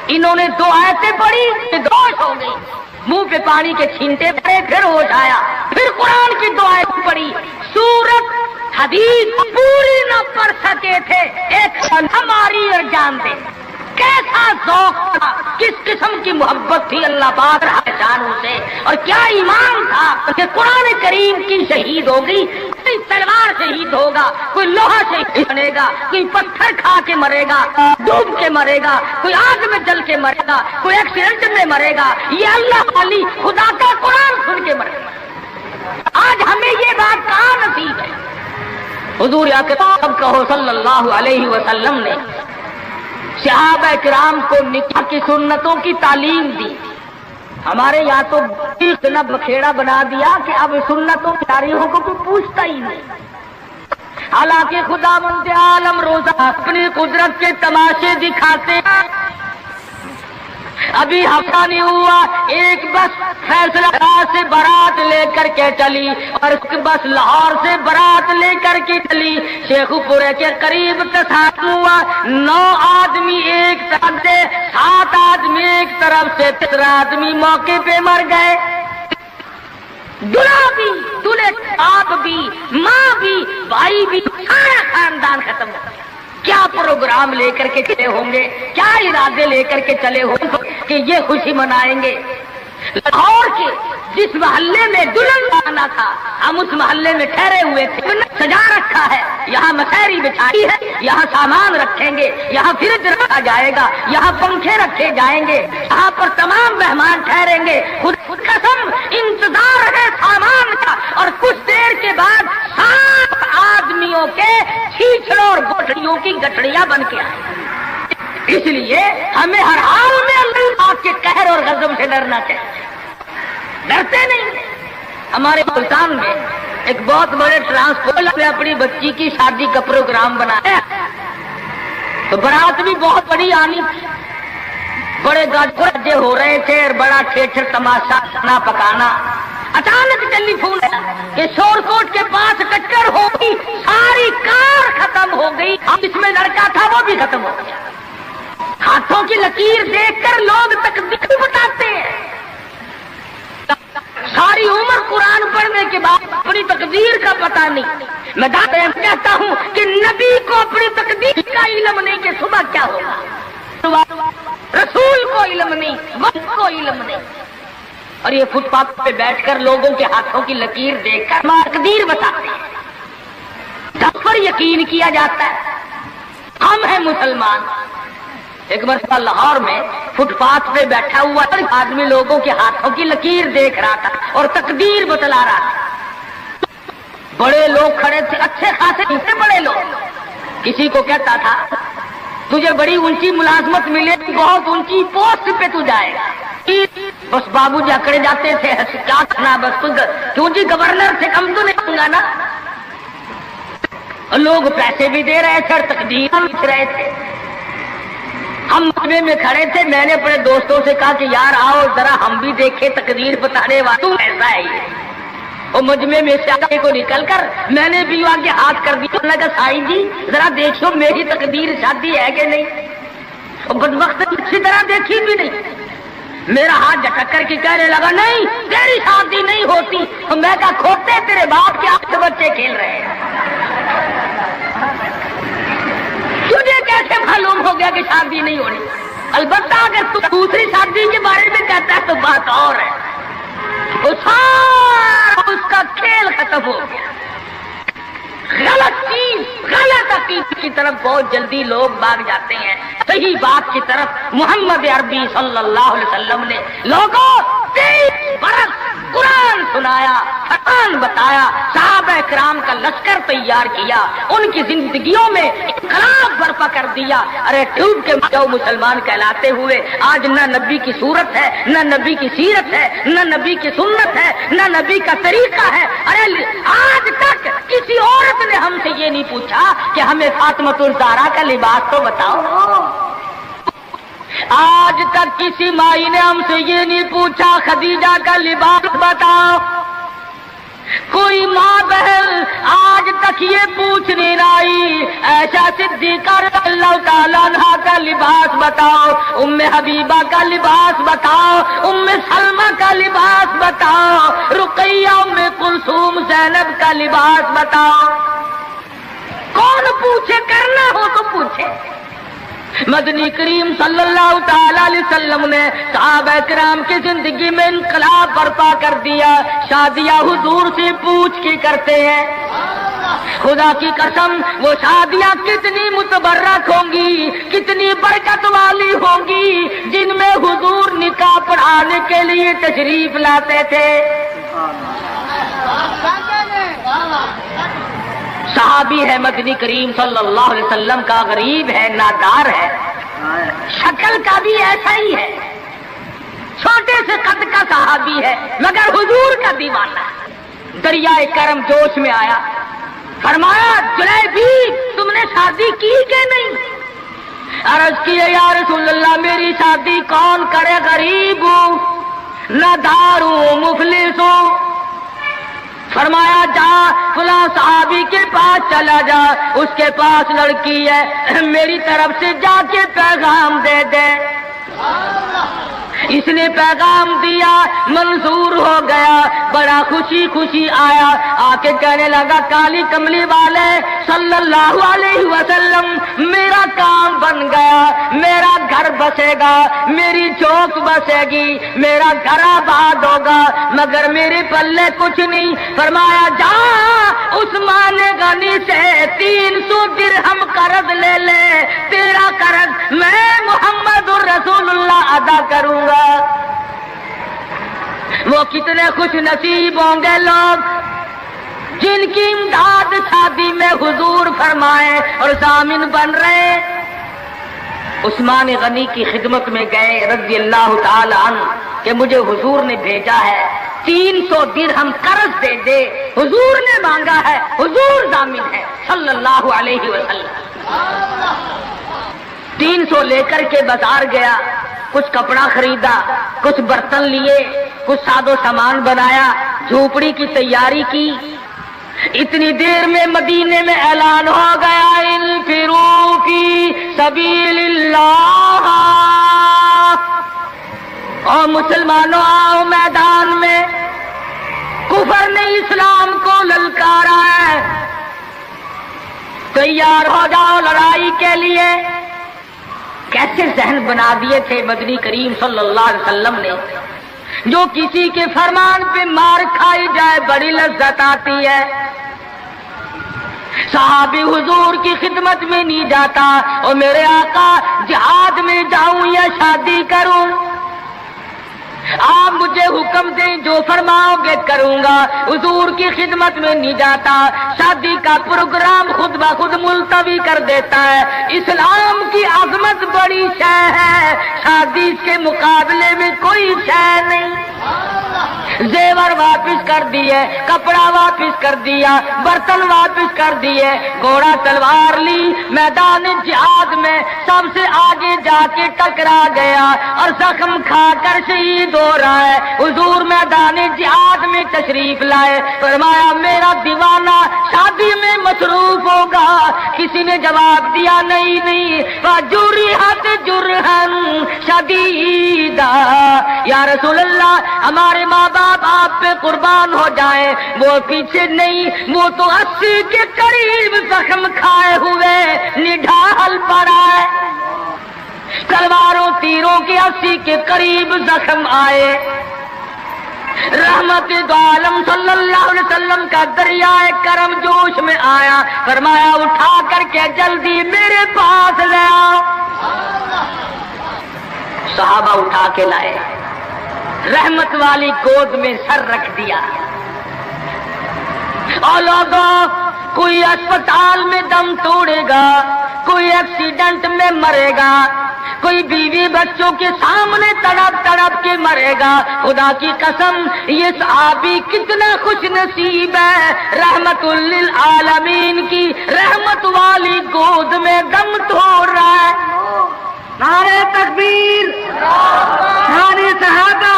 انہوں نے 2 آیتیں پڑھی، ہوش ہو گئی، منہ پہ پانی کے چھینٹے پڑے، پھر ہوش آیا، پھر قرآن کی 2 آیتیں پڑھی. سورت حدیث پوری نہ پڑھ سکے تھے، ایک ہماری اور جان دے. کیسا ذوق تھا، کس قسم کی محبت تھی اللہ پاک جانوں سے، اور کیا ایمان تھا کہ قرآن کریم کی شہید ہو گئی. کوئی تلوار شہید ہوگا، کوئی لوہا شہید بنے گا، کوئی پتھر کھا کے مرے گا، ڈوب کے مرے گا، کوئی آگ میں جل کے مرے گا، کوئی ایکسیڈنٹ میں مرے گا. یہ اللہ والی خدا کا قرآن سن کے مرے گا. آج ہمیں یہ بات کہاں نصیب ہے؟ حضور اکرم کہو صلی اللہ علیہ وسلم نے صحابہ کرام کو نکاح کی سنتوں کی تعلیم دی. ہمارے یہاں تو اتنا بکھیڑا بنا دیا کہ اب سنتوں کی تاریخوں کو کوئی پوچھتا ہی نہیں. حالانکہ خدا مند عالم روزہ اپنی قدرت کے تماشے دکھاتے ہیں. ابھی ہفتہ نہیں ہوا ایک بس فیصلہ سے بارات لے کر کے چلی اور ایک بس لاہور سے بارات لے کر کے چلی. شیخ پورے کے قریب تصادم ہوا، 9 آدمی ایک طرف سے، 7 آدمی ایک طرف سے، 13 آدمی موقع پہ مر گئے. دلہا بھی، دلہے باپ بھی، ماں بھی، بھائی بھی، سارا خاندان ختم ہو گیا. کیا پروگرام لے کر کے چلے ہوں گے، کیا ارادے لے کر کے چلے ہوں گے کہ یہ خوشی منائیں گے. لاہور کے جس محلے میں دلہن آنا تھا ہم اس محلے میں ٹھہرے ہوئے تھے، سجا رکھا ہے، یہاں مسحری بچھائی ہے، یہاں سامان رکھیں گے، یہاں فریج رکھا جائے گا، یہاں پنکھے رکھے جائیں گے، یہاں پر تمام مہمان ٹھہریں گے. خود قسم انتظار ہے سامان کا، اور کچھ دیر کے بعد 7 آدمیوں کے چھیچڑوں اور گٹھڑیوں کی گٹھڑیاں بن کے آئیں. اس لیے ہمیں ہر حال میں اللہ کے قہر اور غضب سے ڈرنا چاہیے. ڈرتے نہیں. ہمارے ملتان میں ایک بہت بڑے ٹرانسپورٹ نے اپنی بچی کی شادی کا پروگرام بنایا تو برات بھی بہت بڑی آنی تھی، بڑے گاجے ہو رہے تھے اور بڑا ٹھیٹر تماشا کھانا پکانا. اچانک ٹیلی فون کہ شور کوٹ کے پاس ٹکر ہو گئی، ساری کار ختم ہو گئی، جس میں لڑکا تھا وہ بھی ختم ہو گیا. ہاتھوں کی لکیر دیکھ کر لوگ تقدیر بتاتے ہیں. ساری عمر قرآن پڑھنے کے بعد اپنی تقدیر کا پتہ نہیں. میں کہتا ہوں کہ نبی کو اپنی تقدیر کا علم نہیں کہ صبح کیا ہوگا. رسول کو علم نہیں، وقت کو علم نہیں. اور یہ فٹ پاتھ پہ بیٹھ کر لوگوں کے ہاتھوں کی لکیر دیکھ کر تقدیر بتاتے ہیں. جب پر یقین کیا جاتا ہے. ہم ہیں مسلمان. ایک مرتبہ لاہور میں فٹ پاتھ پہ بیٹھا ہوا آدمی لوگوں کے ہاتھوں کی لکیر دیکھ رہا تھا اور تقدیر بتلا رہا تھا. بڑے لوگ کھڑے تھے، اچھے خاصے بڑے لوگ. کسی کو کہتا تھا تجھے بڑی اونچی ملازمت ملے، بہت اونچی پوسٹ پہ تو جائے گا. بس بابو جی اکڑے جاتے تھے، کیا کرنا بس کیوں جی گورنر سے کم تو نہیں ہوں گا نا. لوگ پیسے بھی دے رہے تھے اور تقدیر لکھ رہے تھے. ہم مجمع میں کھڑے تھے. میں نے اپنے دوستوں سے کہا کہ یار آؤ ذرا ہم بھی دیکھیں تقدیر بتانے والا تو ایسا ہے. اور مجمع میں سے آگے کو نکل کر میں نے بھی آگے ہاتھ کر دیا. لگا سائی جی ذرا دیکھو میری تقدیر شادی ہے کہ نہیں. اور بدبخت اچھی طرح دیکھی بھی نہیں. میرا ہاتھ جھٹک کر کے کہنے لگا نہیں تیری شادی نہیں ہوتی. اور میں کہا کھوتے تیرے باپ کے آپ کے بچے کھیل رہے ہیں. تجھے کیسے معلوم ہو گیا کہ شادی نہیں ہونی؟ البتہ اگر تو دوسری شادی کے بارے میں کہتا ہے تو بات اور ہے. اس کا کھیل ختم ہو گیا. غلط چیز غلط عقیدے کی طرف بہت جلدی لوگ بھاگ جاتے ہیں. صحیح بات کی طرف محمد عربی صلی اللہ علیہ وسلم نے لوگوں 23 برس قرآن سنایا، فرمان بتایا، صحابہ کرام کا لشکر تیار کیا، ان کی زندگیوں میں انقلاب برپا کر دیا. ارے ٹوٹ کے جو مسلمان کہلاتے ہوئے آج نہ نبی کی صورت ہے، نہ نبی کی سیرت ہے، نہ نبی کی سنت ہے، نہ نبی کا طریقہ ہے. ارے آج تک کسی عورت نے ہم سے یہ نہیں پوچھا کہ ہمیں فاطمۃ الزہرا کا لباس تو بتاؤ. آج تک کسی مائی نے ہم سے یہ نہیں پوچھا خدیجہ کا لباس بتاؤ. کوئی ماں بہن آج تک یہ پوچھ نہیں رہی ایسا صدیقہ رضی اللہ تعالیٰ عنہا کا لباس بتاؤ، ام حبیبہ کا لباس بتاؤ، ام سلمہ کا لباس بتاؤ، رقیہ ام کلثوم زینب کا لباس بتاؤ. کون پوچھے؟ کرنا ہو تو پوچھے. مدنی کریم صلی اللہ تعالی علیہ وسلم نے صحابہ کرام کی زندگی میں انقلاب برپا کر دیا. شادیاں حضور سے پوچھ کے کرتے ہیں. خدا کی قسم وہ شادیاں کتنی متبرک ہوں گی، کتنی برکت والی ہوں گی جن میں حضور نکاح پڑھانے کے لیے تشریف لاتے تھے. صحابی ہے مدنی کریم صلی اللہ علیہ وسلم کا، غریب ہے، نادار ہے، شکل کا بھی ایسا ہی ہے، چھوٹے سے قد کا صحابی ہے مگر حضور کا دیوانہ. دریائے کرم جوش میں آیا، فرمایا جلیبی تم نے شادی کی کہ نہیں؟ عرض کیے یا رسول اللہ میری شادی کون کرے، غریب ہوں، نادار ہوں، مفلس ہوں. فرمایا جا فلاں صحابی کے پاس چلا جا، اس کے پاس لڑکی ہے، میری طرف سے جا کے پیغام دے دے. اس نے پیغام دیا، منظور ہو گیا، بڑا خوشی خوشی آیا، آ کے کہنے لگا کالی کملی والے صلی اللہ علیہ وسلم میرا کام بن گیا، میرا گھر بسے گا، میری چوک بسے گی، میرا گھر آباد ہوگا، مگر میرے پلے کچھ نہیں. فرمایا جا عثمان غنی سے 300 درہم قرض لے لے، تیرا قرض میں محمد الرسول اللہ ادا کروں گا. وہ کتنے خوش نصیب ہوں گے لوگ جن کی امداد شادی میں حضور فرمائے اور ضامن بن رہے. عثمان غنی کی خدمت میں گئے رضی اللہ تعالی عنہ کہ مجھے حضور نے بھیجا ہے 300 درہم قرض دے دے. حضور نے مانگا ہے، حضور ضامن ہے صلی اللہ علیہ وسلم. 300 لے کر کے بازار گیا، کچھ کپڑا خریدا، کچھ برتن لیے، کچھ ساد و سامان بنایا، جھوپڑی کی تیاری کی. اتنی دیر میں مدینے میں اعلان ہو گیا انفروا فی سبیل اللہ، اور مسلمانوں آؤ میدان میں. کفر نے اسلام کو للکارا ہے، تیار ہو جاؤ لڑائی کے لیے۔ کیسے ذہن بنا دیے تھے مدنی کریم صلی اللہ علیہ وسلم نے، جو کسی کے فرمان پہ مار کھائی جائے بڑی لذت آتی ہے۔ صحابی حضور کی خدمت میں نہیں جاتا اور میرے آقا جہاد میں جاؤں یا شادی کروں، آپ مجھے حکم دیں جو فرماؤ گے کروں گا۔ حضور کی خدمت میں نہیں جاتا، شادی کا پروگرام خود بخود ملتوی کر دیتا ہے۔ اسلام کی عظمت بڑی شے ہے، شادی کے مقابلے میں کوئی شے نہیں۔ زیور واپس کر دیے، کپڑا واپس کر دیا، برتن واپس کر دیے، گھوڑا تلوار لی، میدان جہاد میں سب سے آگے جا کے ٹکرا گیا اور زخم کھا کر شہید ہو رہا ہے۔ حضور میدان جہاد میں تشریف لائے، فرمایا میرا دیوانہ شادی میں مصروف ہوگا۔ کسی نے جواب دیا نہیں، فجرحت جرحن شدیدا، یا رسول اللہ ہمارے ماں باپ آپ پہ قربان ہو جائیں، وہ پیچھے نہیں، وہ تو 80 کے قریب زخم کھائے ہوئے نڈھال پڑا ہے۔ تلواروں تیروں کے 80 کے قریب زخم آئے۔ رحمت دو عالم صلی اللہ علیہ وسلم کا دریائے کرم جوش میں آیا، فرمایا اٹھا کر کے جلدی میرے پاس لے آؤ۔ صحابہ اٹھا کے لائے، رحمت والی گود میں سر رکھ دیا۔ اور لوگوں، کوئی اسپتال میں دم توڑے گا، کوئی ایکسیڈنٹ میں مرے گا، کوئی بیوی بچوں کے سامنے تڑپ تڑپ کے مرے گا۔ خدا کی قسم یہ صحابی کتنا خوش نصیب ہے، رحمت للعالمین کی رحمت والی گود میں دم توڑ رہا ہے۔ نعرہ تکبیر، نعرہ صحابہ۔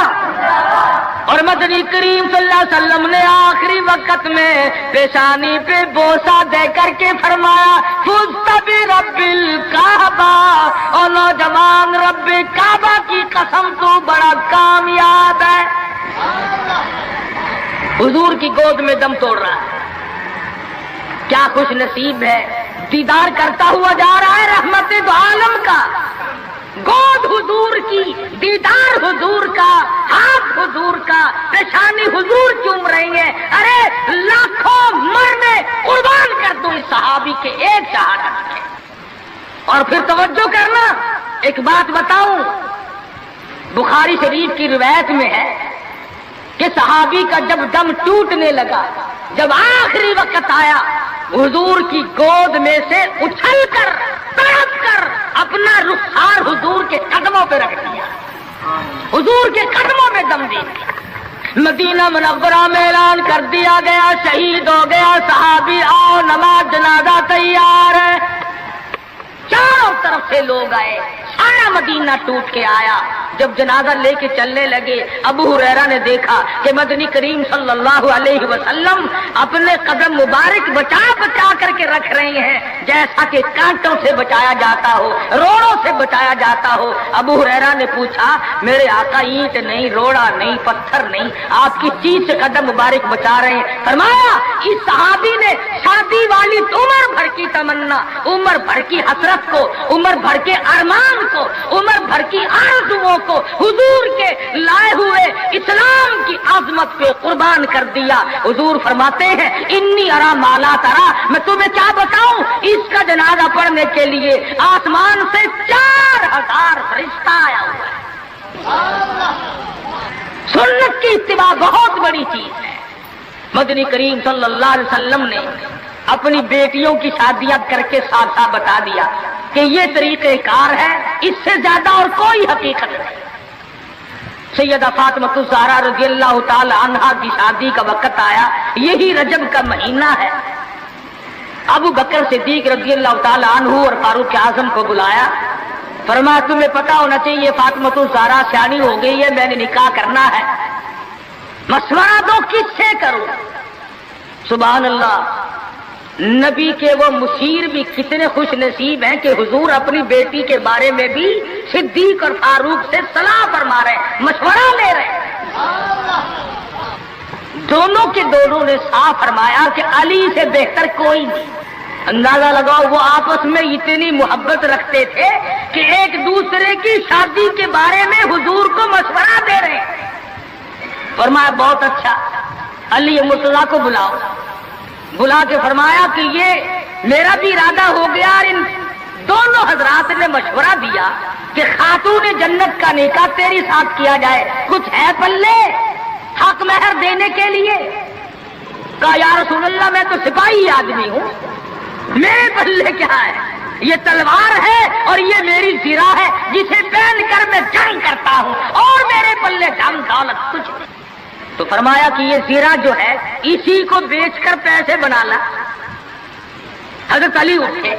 اور مدنی کریم صلی اللہ علیہ وسلم نے آخری وقت میں پیشانی پہ بوسہ دے کر کے فرمایا فزت برب الکعبہ، اور نوجوان رب کعبہ کی قسم تو بڑا کامیاب ہے۔ حضور کی گود میں دم توڑ رہا ہے، کیا خوش نصیب ہے، دیدار کرتا ہوا جا رہا ہے رحمت دو عالم کا۔ گود حضور کی، دیدار حضور کا، ہاتھ حضور کا، پیشانی حضور چوم رہی ہے۔ ارے لاکھوں مرنے قربان کر دو اس صحابی کے ایک شہادت کے۔ اور پھر توجہ کرنا، ایک بات بتاؤں، بخاری شریف کی روایت میں ہے کہ صحابی کا جب دم ٹوٹنے لگا، جب آخری وقت آیا، حضور کی گود میں سے اچھل کر تڑپ کر اپنا رخسار حضور کے قدموں پہ رکھ دیا، حضور کے قدموں میں دم دے دیا۔ مدینہ منورہ میں اعلان کر دیا گیا شہید ہو گیا صحابی، آؤ نماز جنازہ تیار ہے۔ چاروں طرف سے لوگ آئے، سارا مدینہ ٹوٹ کے آیا۔ جب جنازہ لے کے چلنے لگے، ابو ہریرہ نے دیکھا کہ مدنی کریم صلی اللہ علیہ وسلم اپنے قدم مبارک بچا بچا کر کے رکھ رہے ہیں، جیسا کہ کانٹوں سے بچایا جاتا ہو، روڑوں سے بچایا جاتا ہو۔ ابو ہریرہ نے پوچھا میرے آقا اینٹ نہیں، روڑا نہیں، پتھر نہیں، آپ کس چیز سے قدم مبارک بچا رہے ہیں؟ فرمایا اس صحابی نے شادی والی عمر بھر کی تمنا، عمر بھر کی حسرت کو، عمر بھر کے ارمان کو، عمر بھر کی آرزوؤں کو حضور کے لائے ہوئے اسلام کی عظمت پہ قربان کر دیا۔ حضور فرماتے ہیں انی ارا مالا ترا، میں تمہیں کیا بتاؤں، اس کا جنازہ پڑھنے کے لیے آسمان سے 4000 فرشتہ آیا ہوا ہے۔ سنت کی اتباع بہت بڑی چیز ہے۔ مدنی کریم صلی اللہ علیہ وسلم نے اپنی بیٹیوں کی شادیاں کر کے صاف صاف بتا دیا کہ یہ طریقہ کار ہے، اس سے زیادہ اور کوئی حقیقت نہیں۔ سیدہ فاطمہ الزہرا رضی اللہ تعالی عنہا کی شادی کا وقت آیا، یہی رجب کا مہینہ ہے۔ ابو بکر صدیق رضی اللہ تعالی عنہ اور فاروق اعظم کو بلایا، فرمایا تمہیں پتا ہونا چاہیے فاطمہ الزہرا سیانی ہو گئی ہے، میں نے نکاح کرنا ہے، مشورہ دو کس سے کروں؟ سبحان اللہ، نبی کے وہ مشیر بھی کتنے خوش نصیب ہیں کہ حضور اپنی بیٹی کے بارے میں بھی صدیق اور فاروق سے صلاح فرما رہے ہیں، مشورہ لے رہے ہیں۔ دونوں کے دونوں نے صاف فرمایا کہ علی سے بہتر کوئی نہیں۔ اندازہ لگاؤ وہ آپس میں اتنی محبت رکھتے تھے کہ ایک دوسرے کی شادی کے بارے میں حضور کو مشورہ دے رہے ہیں۔ فرمایا بہت اچھا، علی مرتضیٰ کو بلاؤ۔ بلا کے فرمایا کہ یہ میرا بھی ارادہ ہو گیا، اور ان دونوں حضرات نے مشورہ دیا کہ خاتون جنت کا نکاح تیری ساتھ کیا جائے، کچھ ہے پلے حق مہر دینے کے لیے؟ کہا یا رسول اللہ میں تو سپاہی آدمی ہوں، میرے پلے کیا ہے؟ یہ تلوار ہے اور یہ میری زرہ ہے جسے پہن کر میں جنگ کرتا ہوں، اور میرے پلے دم دولت کچھ نہیں۔ تو فرمایا کہ یہ زرہ جو ہے اسی کو بیچ کر پیسے بنا لا۔ حضرت علی اٹھے،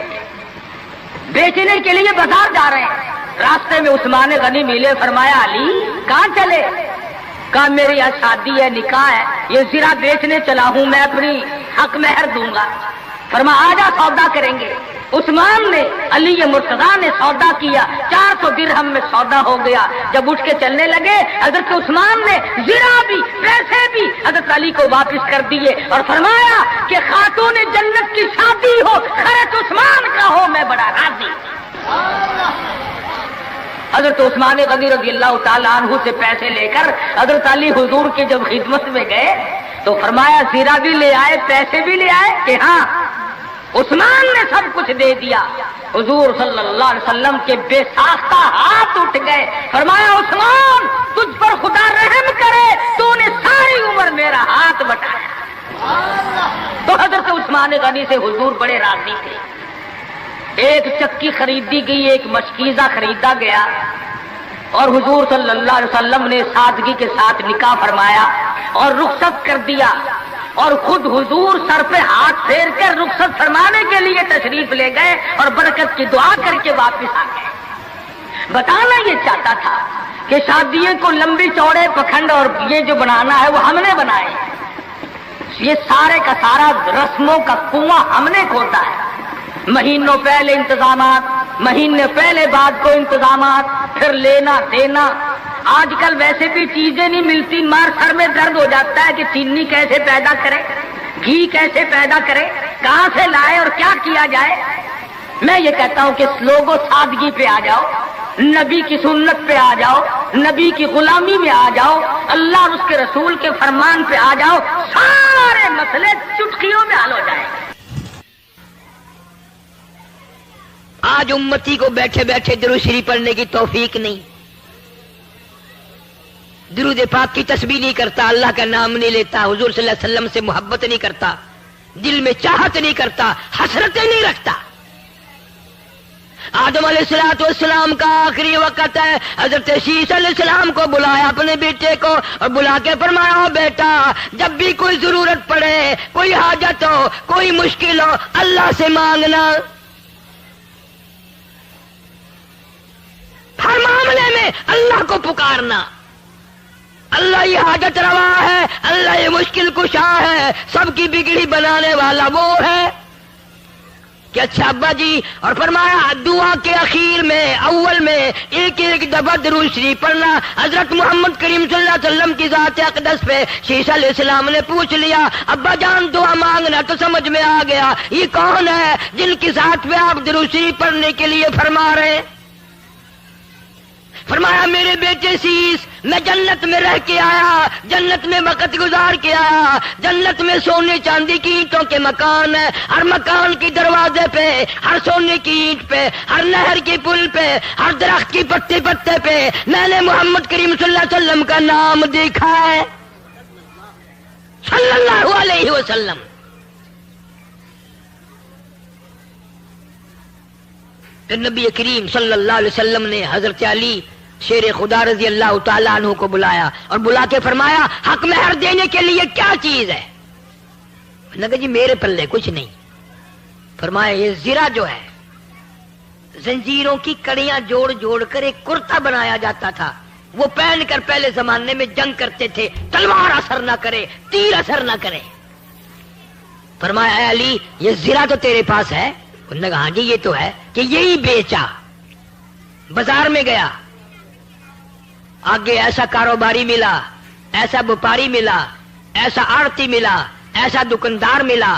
بیچنے کے لیے بازار جا رہے ہیں، راستے میں عثمان غنی ملے۔ فرمایا علی کہاں چلے؟ کہا میری یہاں شادی ہے، نکاح ہے، یہ زرہ بیچنے چلا ہوں، میں اپنی حق مہر دوں گا۔ فرمایا آجا سودا کریں گے۔ عثمان نے علی مرتضیٰ نے سودا کیا، 400 درہم میں سودا ہو گیا۔ جب اٹھ کے چلنے لگے حضرت عثمان نے زرہ بھی پیسے بھی حضرت علی کو واپس کر دیے اور فرمایا کہ خاتون جنت کی شادی ہو، خرچ عثمان کا ہو، میں بڑا راضی۔ حضرت عثمان غنی رضی اللہ تعالیٰ عنہ سے پیسے لے کر حضرت علی حضور کی جب خدمت میں گئے تو فرمایا زرہ بھی لے آئے، پیسے بھی لے آئے؟ کہ ہاں۔ عثمان نے سب کچھ دے دیا۔ حضور صلی اللہ علیہ وسلم کے بے ساختہ ہاتھ اٹھ گئے۔ فرمایا عثمان تجھ پر خدا رحم کرے، تو نے ساری عمر میرا ہاتھ بٹایا۔ تو حضرت عثمان غنی سے حضور بڑے راضی تھے۔ ایک چکی خریدی گئی، ایک مشکیزہ خریدا گیا، اور حضور صلی اللہ علیہ وسلم نے سادگی کے ساتھ نکاح فرمایا اور رخصت کر دیا، اور خود حضور سر پہ ہاتھ پھیر کر رخصت فرمانے کے لیے تشریف لے گئے اور برکت کی دعا کر کے واپس آ گئے۔ بتانا یہ چاہتا تھا کہ شادیوں کو لمبی چوڑے پکھنڈ اور یہ جو بنانا ہے وہ ہم نے بنائے، یہ سارے کا سارا رسموں کا کنواں ہم نے کھودا ہے۔ مہینوں پہلے انتظامات، مہینے پہلے بعد کو انتظامات، پھر لینا دینا۔ آج کل ویسے بھی چیزیں نہیں ملتی، مار سر میں درد ہو جاتا ہے کہ چینی کیسے پیدا کرے، گھی کیسے پیدا کرے، کہاں سے لائے اور کیا کیا جائے۔ میں یہ کہتا ہوں کہ لوگوں سادگی پہ آ جاؤ، نبی کی سنت پہ آ جاؤ، نبی کی غلامی میں آ جاؤ، اللہ اور اس کے رسول کے فرمان پہ آ جاؤ، سارے مسئلے چٹکیوں میں حل ہو جائیں۔ آج امتی کو بیٹھے بیٹھے درود شریف پڑھنے کی توفیق نہیں، درود پاک کی تسبیح نہیں کرتا، اللہ کا نام نہیں لیتا، حضور صلی اللہ علیہ وسلم سے محبت نہیں کرتا، دل میں چاہت نہیں کرتا، حسرتیں نہیں رکھتا۔ آدم علیہ السلام کا آخری وقت ہے، حضرت شیش علیہ السلام کو بلایا اپنے بیٹے کو، اور بلا کے فرمایا بیٹا جب بھی کوئی ضرورت پڑے، کوئی حاجت ہو، کوئی مشکل ہو، اللہ سے مانگنا، ہر معاملے میں اللہ کو پکارنا۔ اللہ یہ حاجت روا ہے، اللہ یہ مشکل کشا ہے، سب کی بگڑی بنانے والا وہ ہے کہ اچھا ابا جی۔ اور فرمایا دعا کے اخیر میں اول میں ایک ایک دفعہ درود شریف پڑھنا۔ حضرت محمد کریم صلی اللہ علیہ وسلم کی ذات اقدس پہ شیش علیہ السلام نے پوچھ لیا ابا جان دعا مانگنا، تو سمجھ میں آ گیا یہ کون ہے جن کی ذات پہ آپ درود شریف پڑھنے کے لیے فرما رہے ہیں۔ فرمایا میرے بیٹے شیش میں جنت میں رہ کے آیا، جنت میں وقت گزار کے آیا، جنت میں سونے چاندی کی اینٹوں کے مکان ہے، ہر مکان کی دروازے پہ، ہر سونے کی اینٹ پہ، ہر نہر کی پل پہ، ہر درخت کی پتے پتے پہ میں نے محمد کریم صلی اللہ علیہ وسلم کا نام دیکھا ہے، صلی اللہ علیہ وسلم۔ پھر نبی کریم صلی اللہ علیہ وسلم نے حضرت علی شیر خدا رضی اللہ تعالیٰ عنہ کو بلایا اور بلا کے فرمایا حق مہر دینے کے لیے کیا چیز ہے؟ نے کہا جی میرے پلے کچھ نہیں۔ فرمایا یہ زرہ جو ہے زنجیروں کی کڑیاں جوڑ جوڑ کر ایک کرتا بنایا جاتا تھا، وہ پہن کر پہلے زمانے میں جنگ کرتے تھے، تلوار اثر نہ کرے، تیر اثر نہ کرے۔ فرمایا اے علی یہ زرہ تو تیرے پاس ہے؟ انہوں نے کہا ہاں جی یہ تو ہے، کہ یہی بیچا۔ بازار میں گیا، آگے ایسا کاروباری ملا، ایسا وپاری ملا ایسا آڑتی ملا، ایسا دکاندار ملا،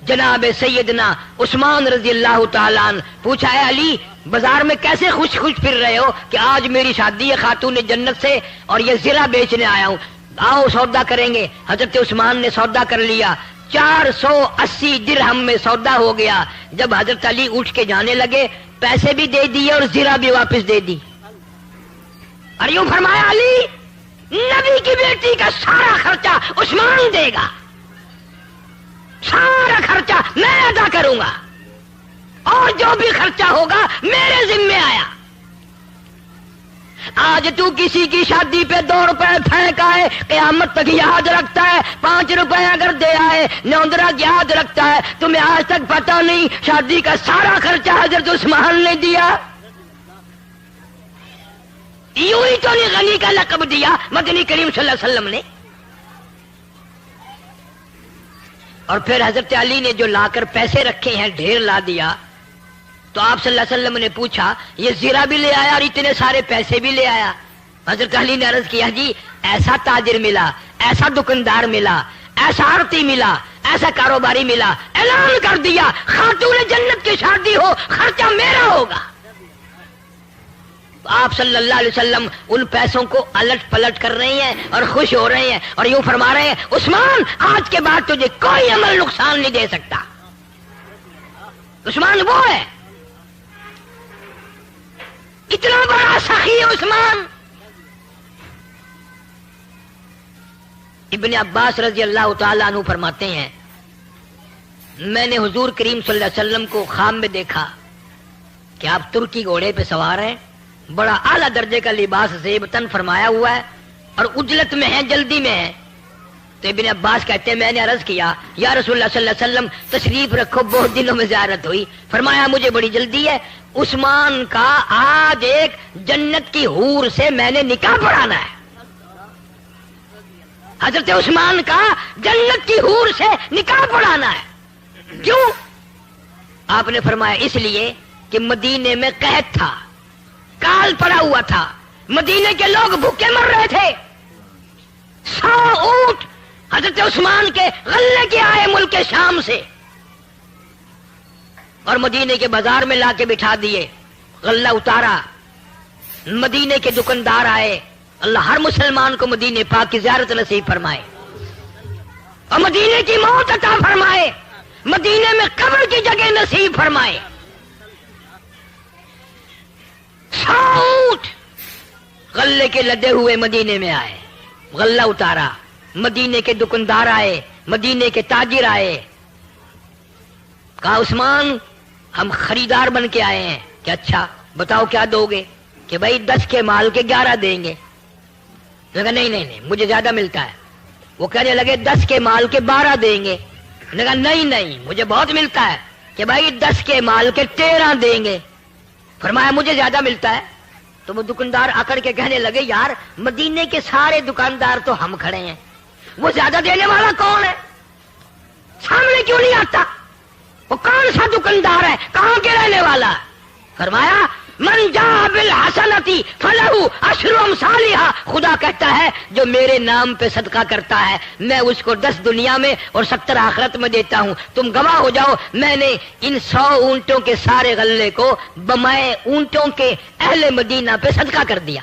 جناب سیدنا عثمان رضی اللہ تعالیٰ عنہ۔ پوچھا اے علی بازار میں کیسے خوش خوش پھر رہے ہو؟ کہ آج میری شادی ہے خاتون جنت سے اور یہ زرہ بیچنے آیا ہوں، آؤ سودا کریں گے۔ حضرت عثمان نے سودا کر لیا، 480 درہم میں سودا ہو گیا۔ جب حضرت علی اٹھ کے جانے لگے پیسے بھی دے دیے اور زرہ بھی واپس دے دی، اور یوں فرمایا علی نبی کی بیٹی کا سارا خرچہ عثمان دے گا، سارا خرچہ میں ادا کروں گا، اور جو بھی خرچہ ہوگا میرے ذمے آیا۔ آج تو کسی کی شادی پہ 2 روپے پھینک آئے قیامت تک یاد رکھتا ہے، 5 روپے اگر دے آئے نوندرا یاد رکھتا ہے۔ تمہیں آج تک پتا نہیں شادی کا سارا خرچہ حضرت عثمان نے دیا؟ یوں ہی تو نہیں غنی کا لقب دیا مدنی کریم صلی اللہ علیہ وسلم نے۔ اور پھر حضرت علی نے جو لا کر پیسے رکھے ہیں ڈھیر لا دیا، تو آپ صلی اللہ علیہ وسلم نے پوچھا یہ زیرہ بھی لے آیا اور اتنے سارے پیسے بھی لے آیا؟ حضرت علی نے عرض کیا جی ایسا تاجر ملا، ایسا دکاندار ملا، ایسا آڑتی ملا، ایسا کاروباری ملا، اعلان کر دیا خاتون جنت کی شادی ہو خرچہ میرا ہوگا۔ آپ صلی اللہ علیہ وسلم ان پیسوں کو الٹ پلٹ کر رہے ہیں اور خوش ہو رہے ہیں اور یوں فرما رہے ہیں عثمان آج کے بعد تجھے کوئی عمل نقصان نہیں دے سکتا۔ عثمان وہ ہے، اتنا بڑا سخی عثمان۔ ابن عباس رضی اللہ تعالیٰ عنہ فرماتے ہیں میں نے حضور کریم صلی اللہ علیہ وسلم کو خواب میں دیکھا کہ آپ ترکی گھوڑے پہ سوار ہیں، بڑا اعلیٰ درجے کا لباس زیب تن فرمایا ہوا ہے اور اجلت میں ہے، جلدی میں ہے۔ تو ابن عباس کہتے ہیں میں نے عرض کیا یا رسول اللہ صلی اللہ علیہ وسلم تشریف رکھو، بہت دنوں میں زیارت ہوئی۔ فرمایا مجھے بڑی جلدی ہے، عثمان کا آج ایک جنت کی حور سے میں نے نکاح پڑھانا ہے۔ حضرت عثمان کا جنت کی حور سے نکاح پڑھانا ہے۔ کیوں؟ آپ نے فرمایا اس لیے کہ مدینے میں قحط تھا، کال پڑا ہوا تھا، مدینے کے لوگ بھوکے مر رہے تھے، 100 اونٹ حضرت عثمان کے غلے کے آئے ملک شام سے اور مدینے کے بازار میں لا کے بٹھا دیے، غلہ اتارا، مدینے کے دکاندار آئے۔ اللہ ہر مسلمان کو مدینے پاک کی زیارت نصیب فرمائے اور مدینے کی موت عطا فرمائے، مدینے میں قبر کی جگہ نصیب فرمائے۔ 100 اونٹ غلے کے لدے ہوئے مدینے میں آئے، غلہ اتارا، مدینے کے دکاندار آئے، مدینے کے تاجر آئے، کہا عثمان ہم خریدار بن کے آئے ہیں کہ اچھا بتاؤ کیا دو گے؟ کہ بھائی 10 کے مال کے 11 دیں گے۔ کہا نہیں مجھے زیادہ ملتا ہے۔ وہ کہنے لگے 10 کے مال کے 12 دیں گے۔ کہا نہیں مجھے بہت ملتا ہے، کہ بھائی 10 کے مال کے 13 دیں گے۔ فرمایا مجھے زیادہ ملتا ہے۔ تو وہ دکاندار اکڑ کے کہنے لگے یار مدینے کے سارے دکاندار تو ہم کھڑے ہیں، وہ زیادہ دینے والا کون ہے؟ سامنے کیوں نہیں آتا؟ وہ کون سا دکاندار ہے؟ کہاں کے رہنے والا؟ فرمایا من جاء بالحسنتی فلہ عشر امثالھا، خدا کہتا ہے جو میرے نام پہ صدقہ کرتا ہے میں اس کو 10 دنیا میں اور 70 آخرت میں دیتا ہوں۔ تم گواہ ہو جاؤ میں نے ان 100 اونٹوں کے سارے غلے کو بمائے اونٹوں کے اہل مدینہ پہ صدقہ کر دیا،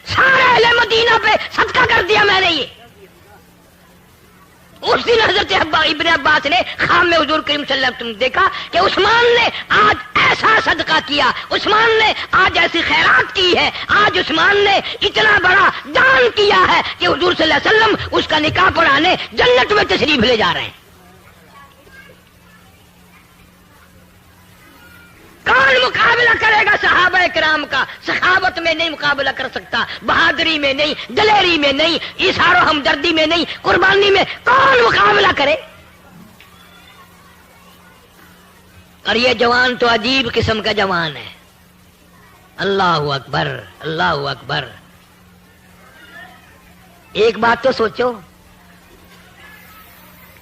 سارے اہل مدینہ پہ صدقہ کر دیا میں نے۔ یہ اس دن حضرت ابن عباس نے خواب میں حضور کریم صلی اللہ علیہ وسلم دیکھا کہ عثمان نے آج ایسا صدقہ کیا، عثمان نے آج ایسی خیرات کی ہے، آج عثمان نے اتنا بڑا دان کیا ہے کہ حضور صلی اللہ علیہ وسلم اس کا نکاح پڑھانے جنت میں تشریف لے جا رہے ہیں۔ کون مقابلہ کرے گا صحابہ کرام کا؟ سخاوت میں نہیں مقابلہ کر سکتا، بہادری میں نہیں، دلیری میں نہیں، ایثار و ہمدردی میں نہیں، قربانی میں کون مقابلہ کرے؟ اور یہ جوان تو عجیب قسم کا جوان ہے۔ اللہ اکبر اللہ اکبر۔ ایک بات تو سوچو،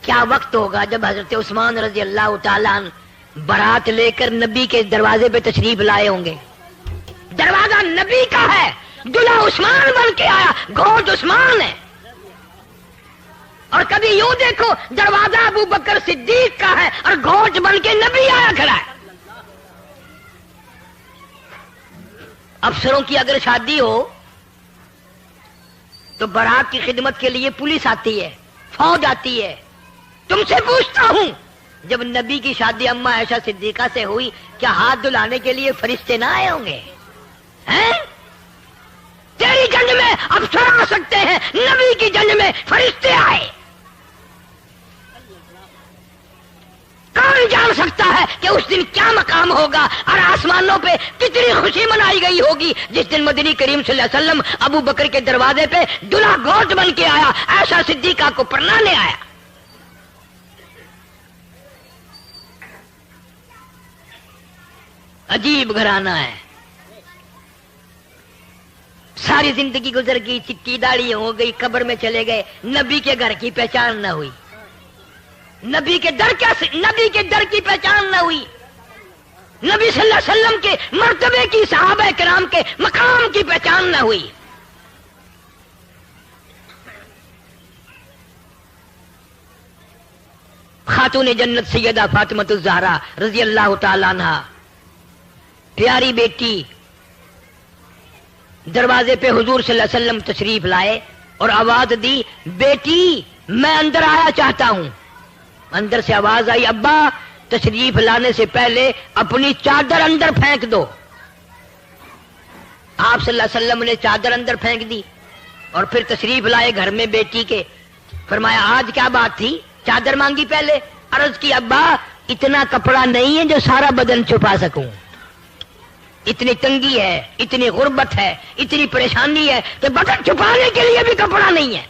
کیا وقت ہوگا جب حضرت عثمان رضی اللہ تعالیٰ عنہ بارات لے کر نبی کے دروازے پہ تشریف لائے ہوں گے۔ دروازہ نبی کا ہے، دلہا عثمان بن کے آیا، گھوڑ عثمان ہے، اور کبھی یوں دیکھو دروازہ ابو بکر صدیق کا ہے اور گھوٹ بن کے نبی آیا کھڑا ہے. افسروں کی اگر شادی ہو تو بارات کی خدمت کے لیے پولیس آتی ہے، فوج آتی ہے. تم سے پوچھتا ہوں، جب نبی کی شادی اما عائشہ صدیقہ سے ہوئی، کیا ہاتھ دھلانے کے لیے فرشتے نہ آئے ہوں گے؟ ہیں؟ تیری جنگ میں افسر آ سکتے ہیں، نبی کی جنگ میں فرشتے آئے. کون جان سکتا ہے کہ اس دن کیا مقام ہوگا اور آسمانوں پہ کتنی خوشی منائی گئی ہوگی جس دن مدنی کریم صلی اللہ علیہ وسلم ابو بکر کے دروازے پہ دلہا گوٹ بن کے آیا، عائشہ صدیقہ کو پرنانے آیا. عجیب گھرانہ ہے. ساری زندگی گزر گئی، چٹی داڑھی ہو گئی، قبر میں چلے گئے، نبی کے گھر کی پہچان نہ ہوئی. نبی کے در کی پہچان نہ ہوئی. نبی صلی اللہ علیہ وسلم کے مرتبے کی، صحابہ کرام کے مقام کی پہچان نہ ہوئی. خاتون جنت سیدہ فاطمہ الزہرا رضی اللہ تعالی عنہا، پیاری بیٹی، دروازے پہ حضور صلی اللہ علیہ وسلم تشریف لائے اور آواز دی، بیٹی میں اندر آیا چاہتا ہوں. اندر سے آواز آئی، ابا تشریف لانے سے پہلے اپنی چادر اندر پھینک دو. آپ صلی اللہ علیہ وسلم نے چادر اندر پھینک دی اور پھر تشریف لائے گھر میں بیٹی کے. فرمایا آج کیا بات تھی؟ چادر مانگی پہلے. عرض کی ابا اتنا کپڑا نہیں ہے جو سارا بدن چھپا سکوں، اتنی تنگی ہے، اتنی غربت ہے، اتنی پریشانی ہے کہ بدن چھپانے کے لیے بھی کپڑا نہیں ہے.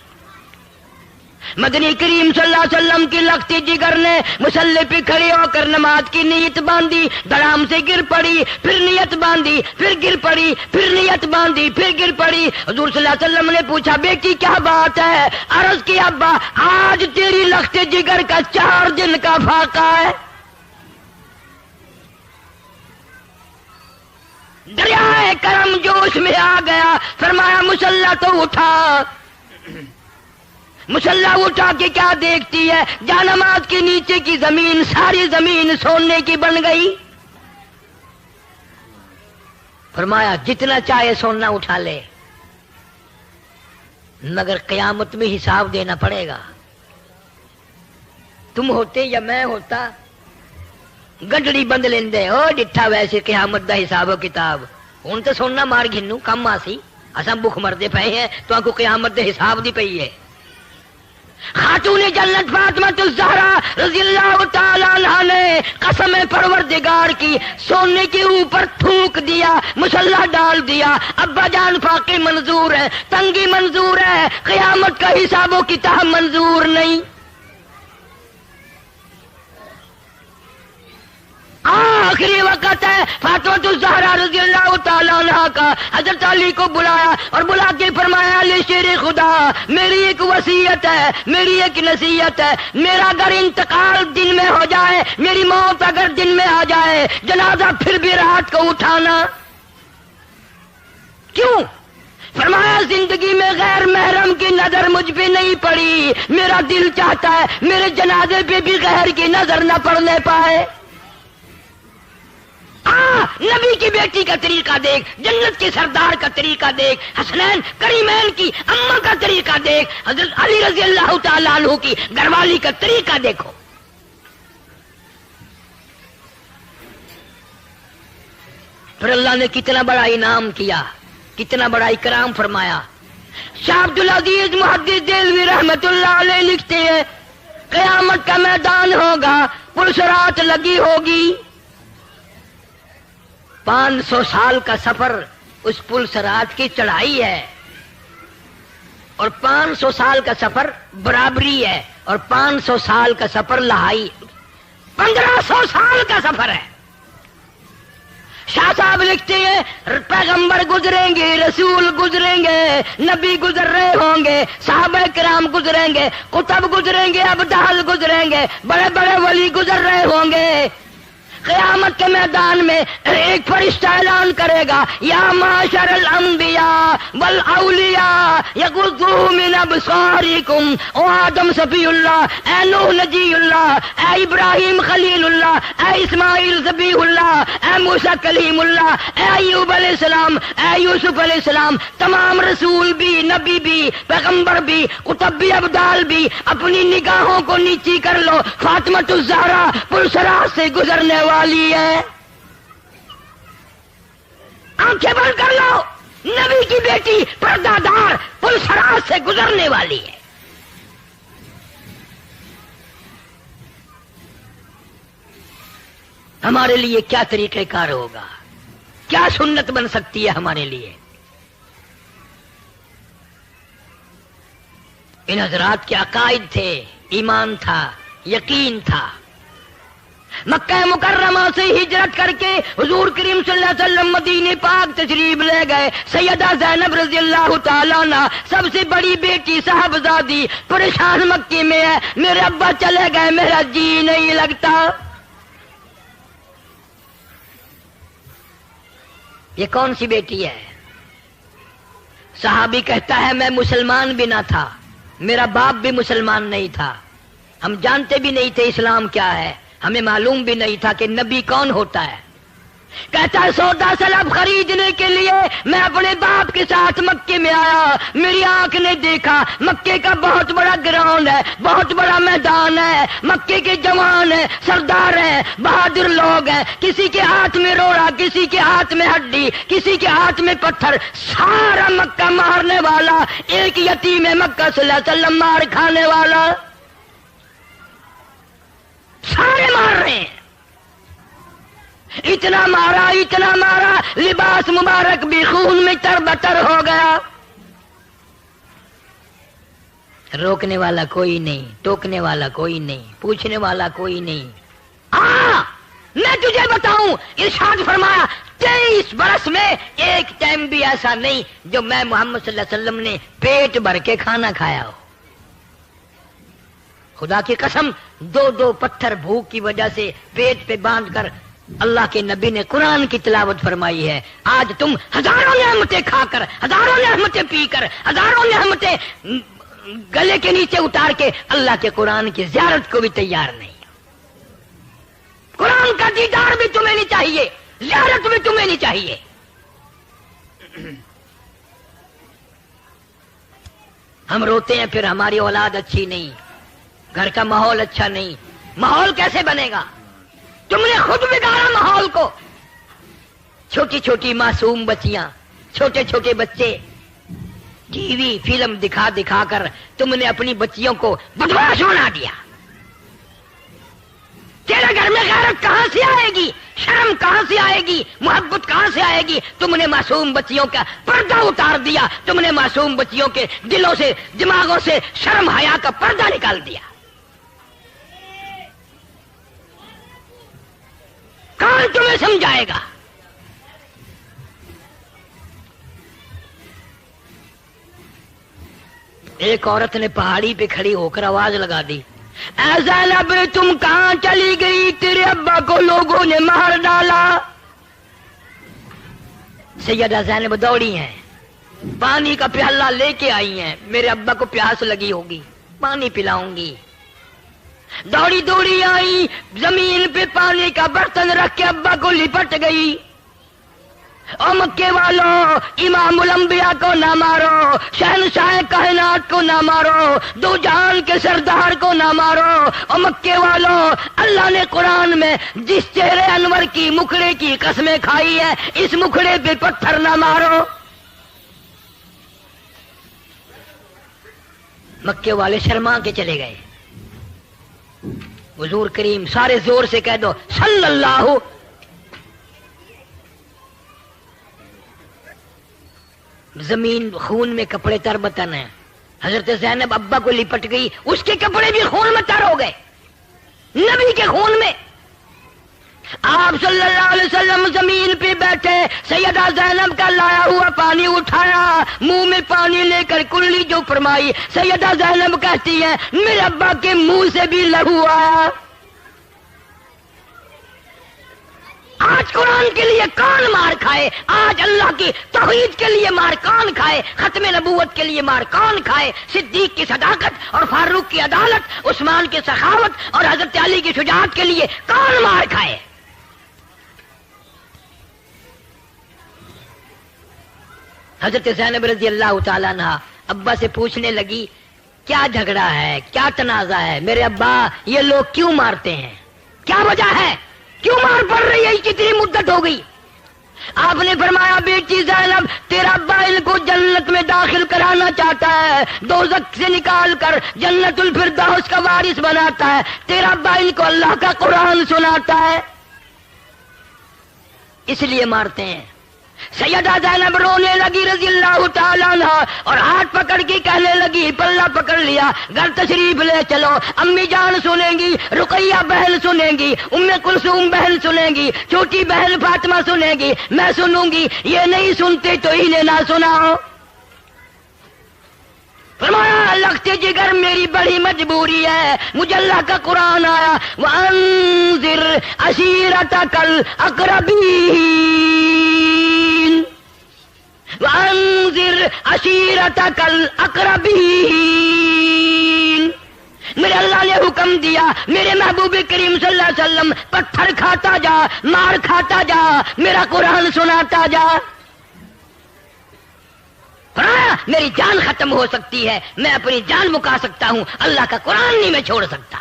مدنی کریم صلی اللہ علیہ وسلم کی لختی جگر نے مصلی پہ کھڑی ہو کر نماز کی نیت باندھی، دڑام سے گر پڑی، پھر نیت باندھی، پھر گر پڑی، پھر نیت باندھی، پھر گر پڑی. حضور صلی اللہ علیہ وسلم نے پوچھا بیٹی کیا بات ہے؟ عرض کی ابا آج تیری لختی جگر کا 4 دن کا فاقہ ہے. دریائے کرم جوش میں آ گیا. فرمایا مسلح تو اٹھا. مسلح اٹھا کے کیا دیکھتی ہے؟ جانماز کے نیچے کی زمین، ساری زمین سونے کی بن گئی. فرمایا جتنا چاہے سونا اٹھا لے، مگر قیامت میں حساب دینا پڑے گا. تم ہوتے یا میں ہوتا گڈڑی بند لیندے او ڈٹھا ویسے قیامت دا حساب و کتاب. ہوں تو سونا مار گھنو کم آسی، اساں بھوک مردے پئے ہیں تو کو قیامت دے حساب دی پئی ہے. خاتون جنت فاطمہ الزہرا رضی اللہ تعالی عنہا نے قسم پروردگار کی سونے کے اوپر تھوک دیا، مسلح ڈال دیا. ابا جان فاقے منظور ہے، تنگی منظور ہے، قیامت کا حساب و کتاب منظور نہیں. آخری وقت ہے. فاطمہ الزہرا رضی اللہ تعالی عنہا کا حضرت علی کو بلایا اور بلا کے فرمایا علی شیر خدا میری ایک وصیت ہے، میری ایک نصیحت ہے. میرا اگر انتقال دن میں ہو جائے، میری موت اگر دن میں آ جائے، جنازہ پھر بھی رات کو اٹھانا. کیوں؟ فرمایا زندگی میں غیر محرم کی نظر مجھ پہ نہیں پڑی، میرا دل چاہتا ہے میرے جنازے پہ بھی غیر کی نظر نہ پڑنے پائے. نبی کی بیٹی کا طریقہ دیکھ، جنت کے سردار کا طریقہ دیکھ، حسنین کریمین کی اماں کا طریقہ دیکھ، حضرت علی رضی اللہ تعالیٰ عنہ کی گھر والی کا طریقہ دیکھو. پھر اللہ نے کتنا بڑا انعام کیا، کتنا بڑا اکرام فرمایا. شاہ عبد العزیز محدث دہلوی رحمت اللہ علیہ لکھتے ہیں قیامت کا میدان ہوگا، پرسرات لگی ہوگی، 500 سال کا سفر اس پل سرات کی چڑھائی ہے، اور 500 سال کا سفر برابری ہے، اور 500 سال کا سفر لہائی، 1500 سال کا سفر ہے. شاہ صاحب لکھتے ہیں پیغمبر گزریں گے، رسول گزریں گے، نبی گزر رہے ہوں گے، صحابہ کرام گزریں گے، قطب گزریں گے، ابدال گزریں گے، بڑے بڑے ولی گزر رہے ہوں گے. قیامت کے میدان میں ایک فرشتہ اعلان کرے گا یا معاشر الانبیاء والاولیاء یغضوا من ابصارکم، او آدم صفی اللہ، اے نوح نجی اللہ، اے ابراہیم خلیل اللہ، اے اسماعیل ذبیح اللہ، اے موسیٰ کلیم اللہ، اے ایوب علیہ السلام، اے یوسف علیہ السلام، تمام رسول بھی، نبی بھی، پیغمبر بھی، کتب بھی، ابدال بھی، اپنی نگاہوں کو نیچی کر لو، فاطمۃ الزہرا پلسرات سے گزرنے والی ہے، آنکھیں بند کر لو، نبی کی بیٹی پردہ دار پلسرات سے گزرنے والی ہے۔ ہمارے لیے کیا طریقہ کار ہوگا، کیا سنت بن سکتی ہے ہمارے لیے؟ ان حضرات کے عقائد تھے، ایمان تھا، یقین تھا۔ مکہ مکرمہ سے ہجرت کر کے حضور کریم صلی اللہ علیہ وسلم مدینے پاک تشریف لے گئے۔ سیدہ زینب رضی اللہ تعالیٰ عنہ سب سے بڑی بیٹی صاحبزادی پریشان مکے میں ہے، میرے ابا چلے گئے، میرا جی نہیں لگتا۔ یہ کون سی بیٹی ہے؟ صحابی کہتا ہے میں مسلمان بھی نہ تھا، میرا باپ بھی مسلمان نہیں تھا، ہم جانتے بھی نہیں تھے اسلام کیا ہے، ہمیں معلوم بھی نہیں تھا کہ نبی کون ہوتا ہے۔ کہتا ہے سودا سلب خریدنے کے لیے میں اپنے باپ کے ساتھ مکے میں آیا، میری آنکھ نے دیکھا مکے کا بہت بڑا گراؤنڈ ہے، بہت بڑا میدان ہے، مکے کے جوان ہیں، سردار ہیں، بہادر لوگ ہیں، کسی کے ہاتھ میں روڑا، کسی کے ہاتھ میں ہڈی، کسی کے ہاتھ میں پتھر، سارا مکہ مارنے والا، ایک یتیم مکہ صلی اللہ علیہ وسلم مار کھانے والا، سارے مار رہے ہیں، اتنا مارا لباس مبارک بھی خون میں تربتر ہو گیا۔ روکنے والا کوئی نہیں، ٹوکنے والا کوئی نہیں، پوچھنے والا کوئی نہیں۔ میں تجھے بتاؤں، ارشاد فرمایا 23 برس میں ایک ٹائم بھی ایسا نہیں جو میں محمد صلی اللہ علیہ وسلم نے پیٹ بھر کے کھانا کھایا ہو۔ خدا کی قسم، 2 پتھر بھوک کی وجہ سے پیٹ پہ باندھ کر اللہ کے نبی نے قرآن کی تلاوت فرمائی ہے۔ آج تم ہزاروں نعمتیں کھا کر، ہزاروں نعمتیں پی کر، ہزاروں نعمتیں گلے کے نیچے اتار کے اللہ کے قرآن کی زیارت کو بھی تیار نہیں۔ قرآن کا دیدار بھی تمہیں نہیں چاہیے، زیارت بھی تمہیں نہیں چاہیے۔ ہم روتے ہیں پھر ہماری اولاد اچھی نہیں، گھر کا ماحول اچھا نہیں۔ ماحول کیسے بنے گا؟ تم نے خود بگاڑا ماحول کو۔ چھوٹی چھوٹی معصوم بچیاں، چھوٹے چھوٹے بچے، ٹی وی فلم دکھا دکھا کر تم نے اپنی بچیوں کو بدمعاش بنا دیا۔ تیرے گھر میں غیرت کہاں سے آئے گی؟ شرم کہاں سے آئے گی؟ محبت کہاں سے آئے گی؟ تم نے معصوم بچیوں کا پردہ اتار دیا، تم نے معصوم بچیوں کے دلوں سے، دماغوں سے شرم حیا کا پردہ نکال دیا۔ کون تمہیں سمجھائے گا؟ ایک عورت نے پہاڑی پہ کھڑی ہو کر آواز لگا دی، اے زینب تم کہاں چلی گئی؟ تیرے ابا کو لوگوں نے مار ڈالا۔ سیدہ زینب دوڑی ہیں، پانی کا پیالہ لے کے آئی ہیں، میرے ابا کو پیاس لگی ہوگی، پانی پلاؤں گی۔ دوڑی دوڑی آئی، زمین پہ پانی کا برتن رکھ کے ابا کو لپٹ گئی۔ او مکے والوں، امام الانبیاء کو نہ مارو، شہنشاہ کائنات کو نہ مارو، دو جہان کے سردار کو نہ مارو۔ او مکے والوں، اللہ نے قرآن میں جس چہرے انور کی مکھڑے کی قسمیں کھائی ہے، اس مکھڑے پہ پتھر نہ مارو۔ مکے والے شرما کے چلے گئے۔ حضور کریم سارے زور سے کہہ دو صلی اللہ۔ زمین خون میں کپڑے تربتن ہیں۔ حضرت زینب ابا کو لپٹ گئی، اس کے کپڑے بھی خون میں تر ہو گئے، نبی کے خون میں۔ آپ صلی اللہ علیہ وسلم زمین پہ بیٹھے، سیدہ زینب کا لایا ہوا پانی اٹھایا، منہ میں پانی لے کر کلی جو فرمائی، سیدہ زینب کہتی ہے میرے ابا کے منہ سے بھی لہو آیا۔ آج قرآن کے لیے کون مار کھائے؟ کھائے، آج اللہ کی توحید کے لیے مار کان کھائے، ختم نبوت کے لیے مار کان کھائے، صدیق کی صداقت اور فاروق کی عدالت، عثمان کی سخاوت اور حضرت علی کی شجاعت کے لیے کان مار کھائے۔ حضرت زینب رضی اللہ تعالیٰ عنہ ابا سے پوچھنے لگی کیا جھگڑا ہے، کیا تنازع ہے؟ میرے ابا یہ لوگ کیوں مارتے ہیں، کیا وجہ ہے، کیوں مار پڑ رہی ہے، کتنی مدت ہو گئی؟ آپ نے فرمایا بیٹی زینب تیرا ابا ان کو جنت میں داخل کرانا چاہتا ہے، دوزخ سے نکال کر جنت الفردوس کا وارث بناتا ہے، تیرا ابا ان کو اللہ کا قرآن سناتا ہے، اس لیے مارتے ہیں۔ سیدہ زینب رونے لگی رضی اللہ تعالیٰ عنہ اور ہاتھ پکڑ کے کہنے لگی، پلہ پکڑ لیا، گھر تشریف لے چلو، امی جان سنیں گی، رقیہ بہن سنیں گی، ام کلثوم بہن سنیں گی، چھوٹی بہن فاطمہ سنیں گی، میں سنوں گی، یہ نہیں سنتے تو انہیں نہ سناؤ۔ فرمایا لگتے جگر میری بڑی مجبوری ہے، مجھے اللہ کا قرآن آیا وَأَنذِرْ عَشِيرَتَكَ الْأَقْرَبِينَ وَأَنذِرْ عَشِيرَتَكَ الْأَقْرَبِينَ۔ میرے اللہ نے حکم دیا میرے محبوب کریم صلی اللہ علیہ وسلم پتھر کھاتا جا، مار کھاتا جا، میرا قرآن سناتا جا۔ میری جان ختم ہو سکتی ہے، میں اپنی جان مکا سکتا ہوں، اللہ کا قرآن نہیں میں چھوڑ سکتا۔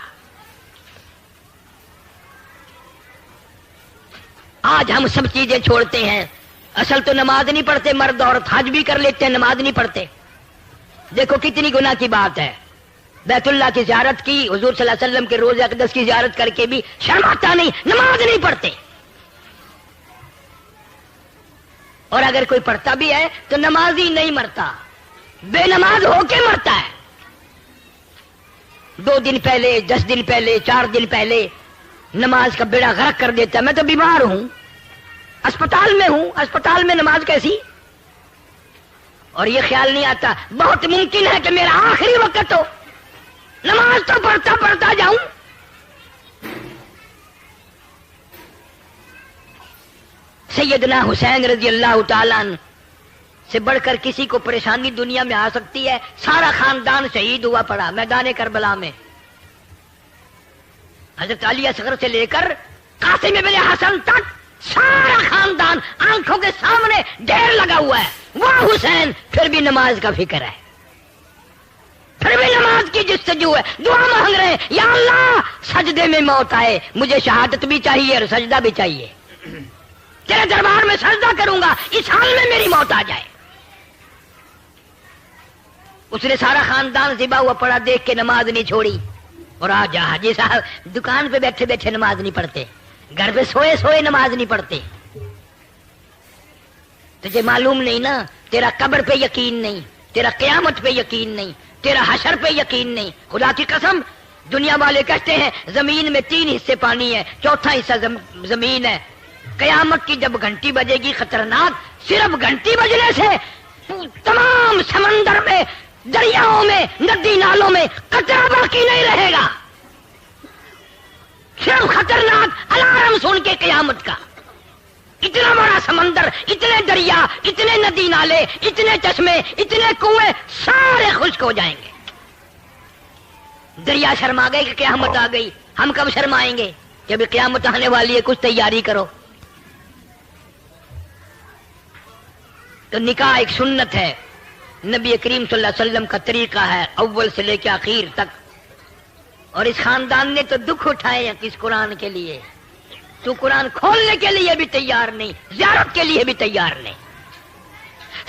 آج ہم سب چیزیں چھوڑتے ہیں، اصل تو نماز نہیں پڑھتے، مرد عورت حج بھی کر لیتے ہیں، نماز نہیں پڑھتے۔ دیکھو کتنی گناہ کی بات ہے، بیت اللہ کی زیارت کی، حضور صلی اللہ علیہ وسلم کے روضہ اقدس کی زیارت کر کے بھی شرم آتا نہیں، نماز نہیں پڑھتے۔ اور اگر کوئی پڑھتا بھی ہے تو نمازی نہیں مرتا، بے نماز ہو کے مرتا ہے۔ 2 دن پہلے، 10 دن پہلے، 4 دن پہلے نماز کا بیڑا غرق کر دیتا ہے۔ میں تو بیمار ہوں، اسپتال میں ہوں، اسپتال میں نماز کیسی؟ اور یہ خیال نہیں آتا بہت ممکن ہے کہ میرا آخری وقت ہو، نماز تو پڑھتا پڑھتا جاؤں۔ سیدنا حسین رضی اللہ تعالیٰ عنہ سے بڑھ کر کسی کو پریشانی دنیا میں آ سکتی ہے؟ سارا خاندان شہید ہوا پڑا میدان کربلا میں، حضرت علی اصغر سے لے کر قاسم ابن حسن تک سارا خاندان آنکھوں کے سامنے ڈھیر لگا ہوا ہے۔ وہ حسین پھر بھی نماز کا فکر ہے، پھر بھی نماز کی جستجو ہے، دعا مانگ رہے ہیں یا اللہ سجدے میں موت آئے، مجھے شہادت بھی چاہیے اور سجدہ بھی چاہیے، تیرے دربار میں سجدہ کروں گا، اس حال میں میری موت آ جائے۔ اس نے سارا خاندان ذبح ہوا پڑا دیکھ کے نماز نہیں چھوڑی۔ اور آج حاجی صاحب دکان پہ بیٹھے بیٹھے نماز نہیں پڑھتے، گھر پہ سوئے سوئے نماز نہیں پڑھتے۔ تجھے معلوم نہیں نا، تیرا قبر پہ یقین نہیں، تیرا قیامت پہ یقین نہیں، تیرا حشر پہ یقین نہیں۔ خدا کی قسم دنیا والے کہتے ہیں زمین میں 3 حصے پانی ہے، چوتھا حصہ زمین ہے۔ قیامت کی جب گھنٹی بجے گی خطرناک، صرف گھنٹی بجنے سے تمام سمندر میں، دریاؤں میں، ندی نالوں میں قطرہ باقی نہیں رہے گا، صرف خطرناک الارم سن کے قیامت کا۔ اتنا بڑا سمندر، اتنے دریا، اتنے ندی نالے، اتنے چشمے، اتنے کنویں سارے خشک ہو جائیں گے۔ دریا شرما گئے کہ قیامت آ گئی، ہم کب شرمائیں گے؟ جب قیامت آنے والی ہے، کچھ تیاری کرو۔ تو نکاح ایک سنت ہے، نبی کریم صلی اللہ علیہ وسلم کا طریقہ ہے اول سے لے کے آخر تک۔ اور اس خاندان نے تو دکھ اٹھائے ہیں کس قرآن کے لیے، تو قرآن کھولنے کے لیے بھی تیار نہیں، زیارت کے لیے بھی تیار نہیں۔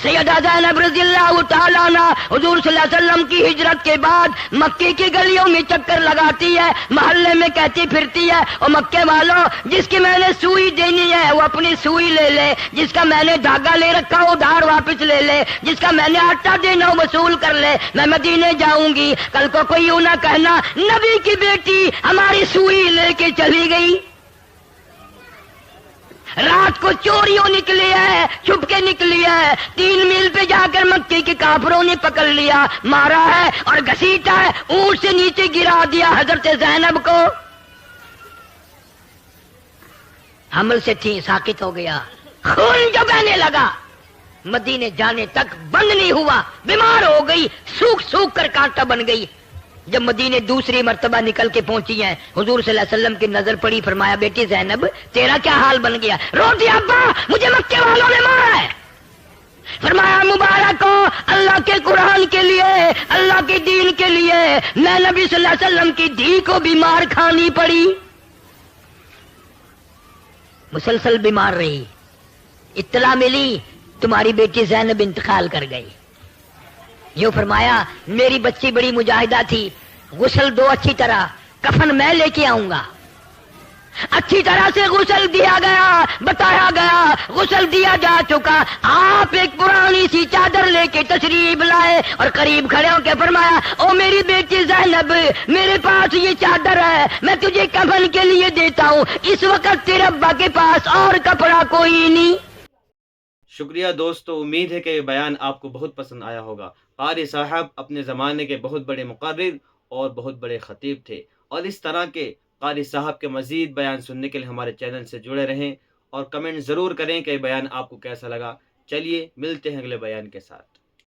سیدہ زینب رضی اللہ تعالیٰ عنہ حضور صلی اللہ علیہ وسلم کی ہجرت کے بعد مکے کی گلیوں میں چکر لگاتی ہے، محلے میں کہتی پھرتی ہے اور مکے والوں جس کی میں نے سوئی دینی ہے وہ اپنی سوئی لے لے، جس کا میں نے دھاگا لے رکھا وہ دھار واپس لے لے، جس کا میں نے آٹا دینا وہ وصول کر لے، میں مدینے جاؤں گی۔ کل کو کوئی یوں نہ کہنا نبی کی بیٹی ہماری سوئی لے کے چلی گئی۔ رات کو چوریوں نکلی ہے، چھپ کے نکلی ہے، 3 میل پہ جا کر مکے کے کافروں نے پکڑ لیا، مارا ہے اور گھسیٹا ہے، اونٹ سے نیچے گرا دیا حضرت زینب کو۔ حمل سے تھی، ساکت ہو گیا، خون جو بہنے لگا مدینے جانے تک بند نہیں ہوا، بیمار ہو گئی، سوکھ سوکھ کر کانٹا بن گئی۔ جب مدینے دوسری مرتبہ نکل کے پہنچی ہیں، حضور صلی اللہ علیہ وسلم کی نظر پڑی، فرمایا بیٹی زینب تیرا کیا حال بن گیا؟ روتی ابا مجھے مکے والوں نے مارا ہے۔ فرمایا مبارک ہو اللہ کے قرآن کے لیے، اللہ کے دین کے لیے میں نبی صلی اللہ علیہ وسلم کی دھی کو بیمار کھانی پڑی، مسلسل بیمار رہی۔ اطلاع ملی تمہاری بیٹی زینب انتقال کر گئی۔ یوں فرمایا میری بچی بڑی مجاہدہ تھی، غسل دو اچھی طرح، کفن میں لے کے آؤں گا۔ اچھی طرح سے غسل دیا گیا، بتایا گیا، غسل دیا جا چکا۔ آپ ایک پرانی سی چادر لے کے تشریف لائے اور قریب کھڑے ہو کے فرمایا او میری بیٹی زینب میرے پاس یہ چادر ہے، میں تجھے کفن کے لیے دیتا ہوں، اس وقت تیرے ابا کے پاس اور کپڑا کوئی نہیں۔
شکریہ دوستو، امید ہے کہ یہ بیان آپ کو بہت پسند آیا ہوگا۔ قاری صاحب اپنے زمانے کے بہت بڑے مقرر اور بہت بڑے خطیب تھے، اور اس طرح کے قاری صاحب کے مزید بیان سننے کے لیے ہمارے چینل سے جڑے رہیں اور کمنٹ ضرور کریں کہ یہ بیان آپ کو کیسا لگا۔ چلیے ملتے ہیں اگلے بیان کے ساتھ۔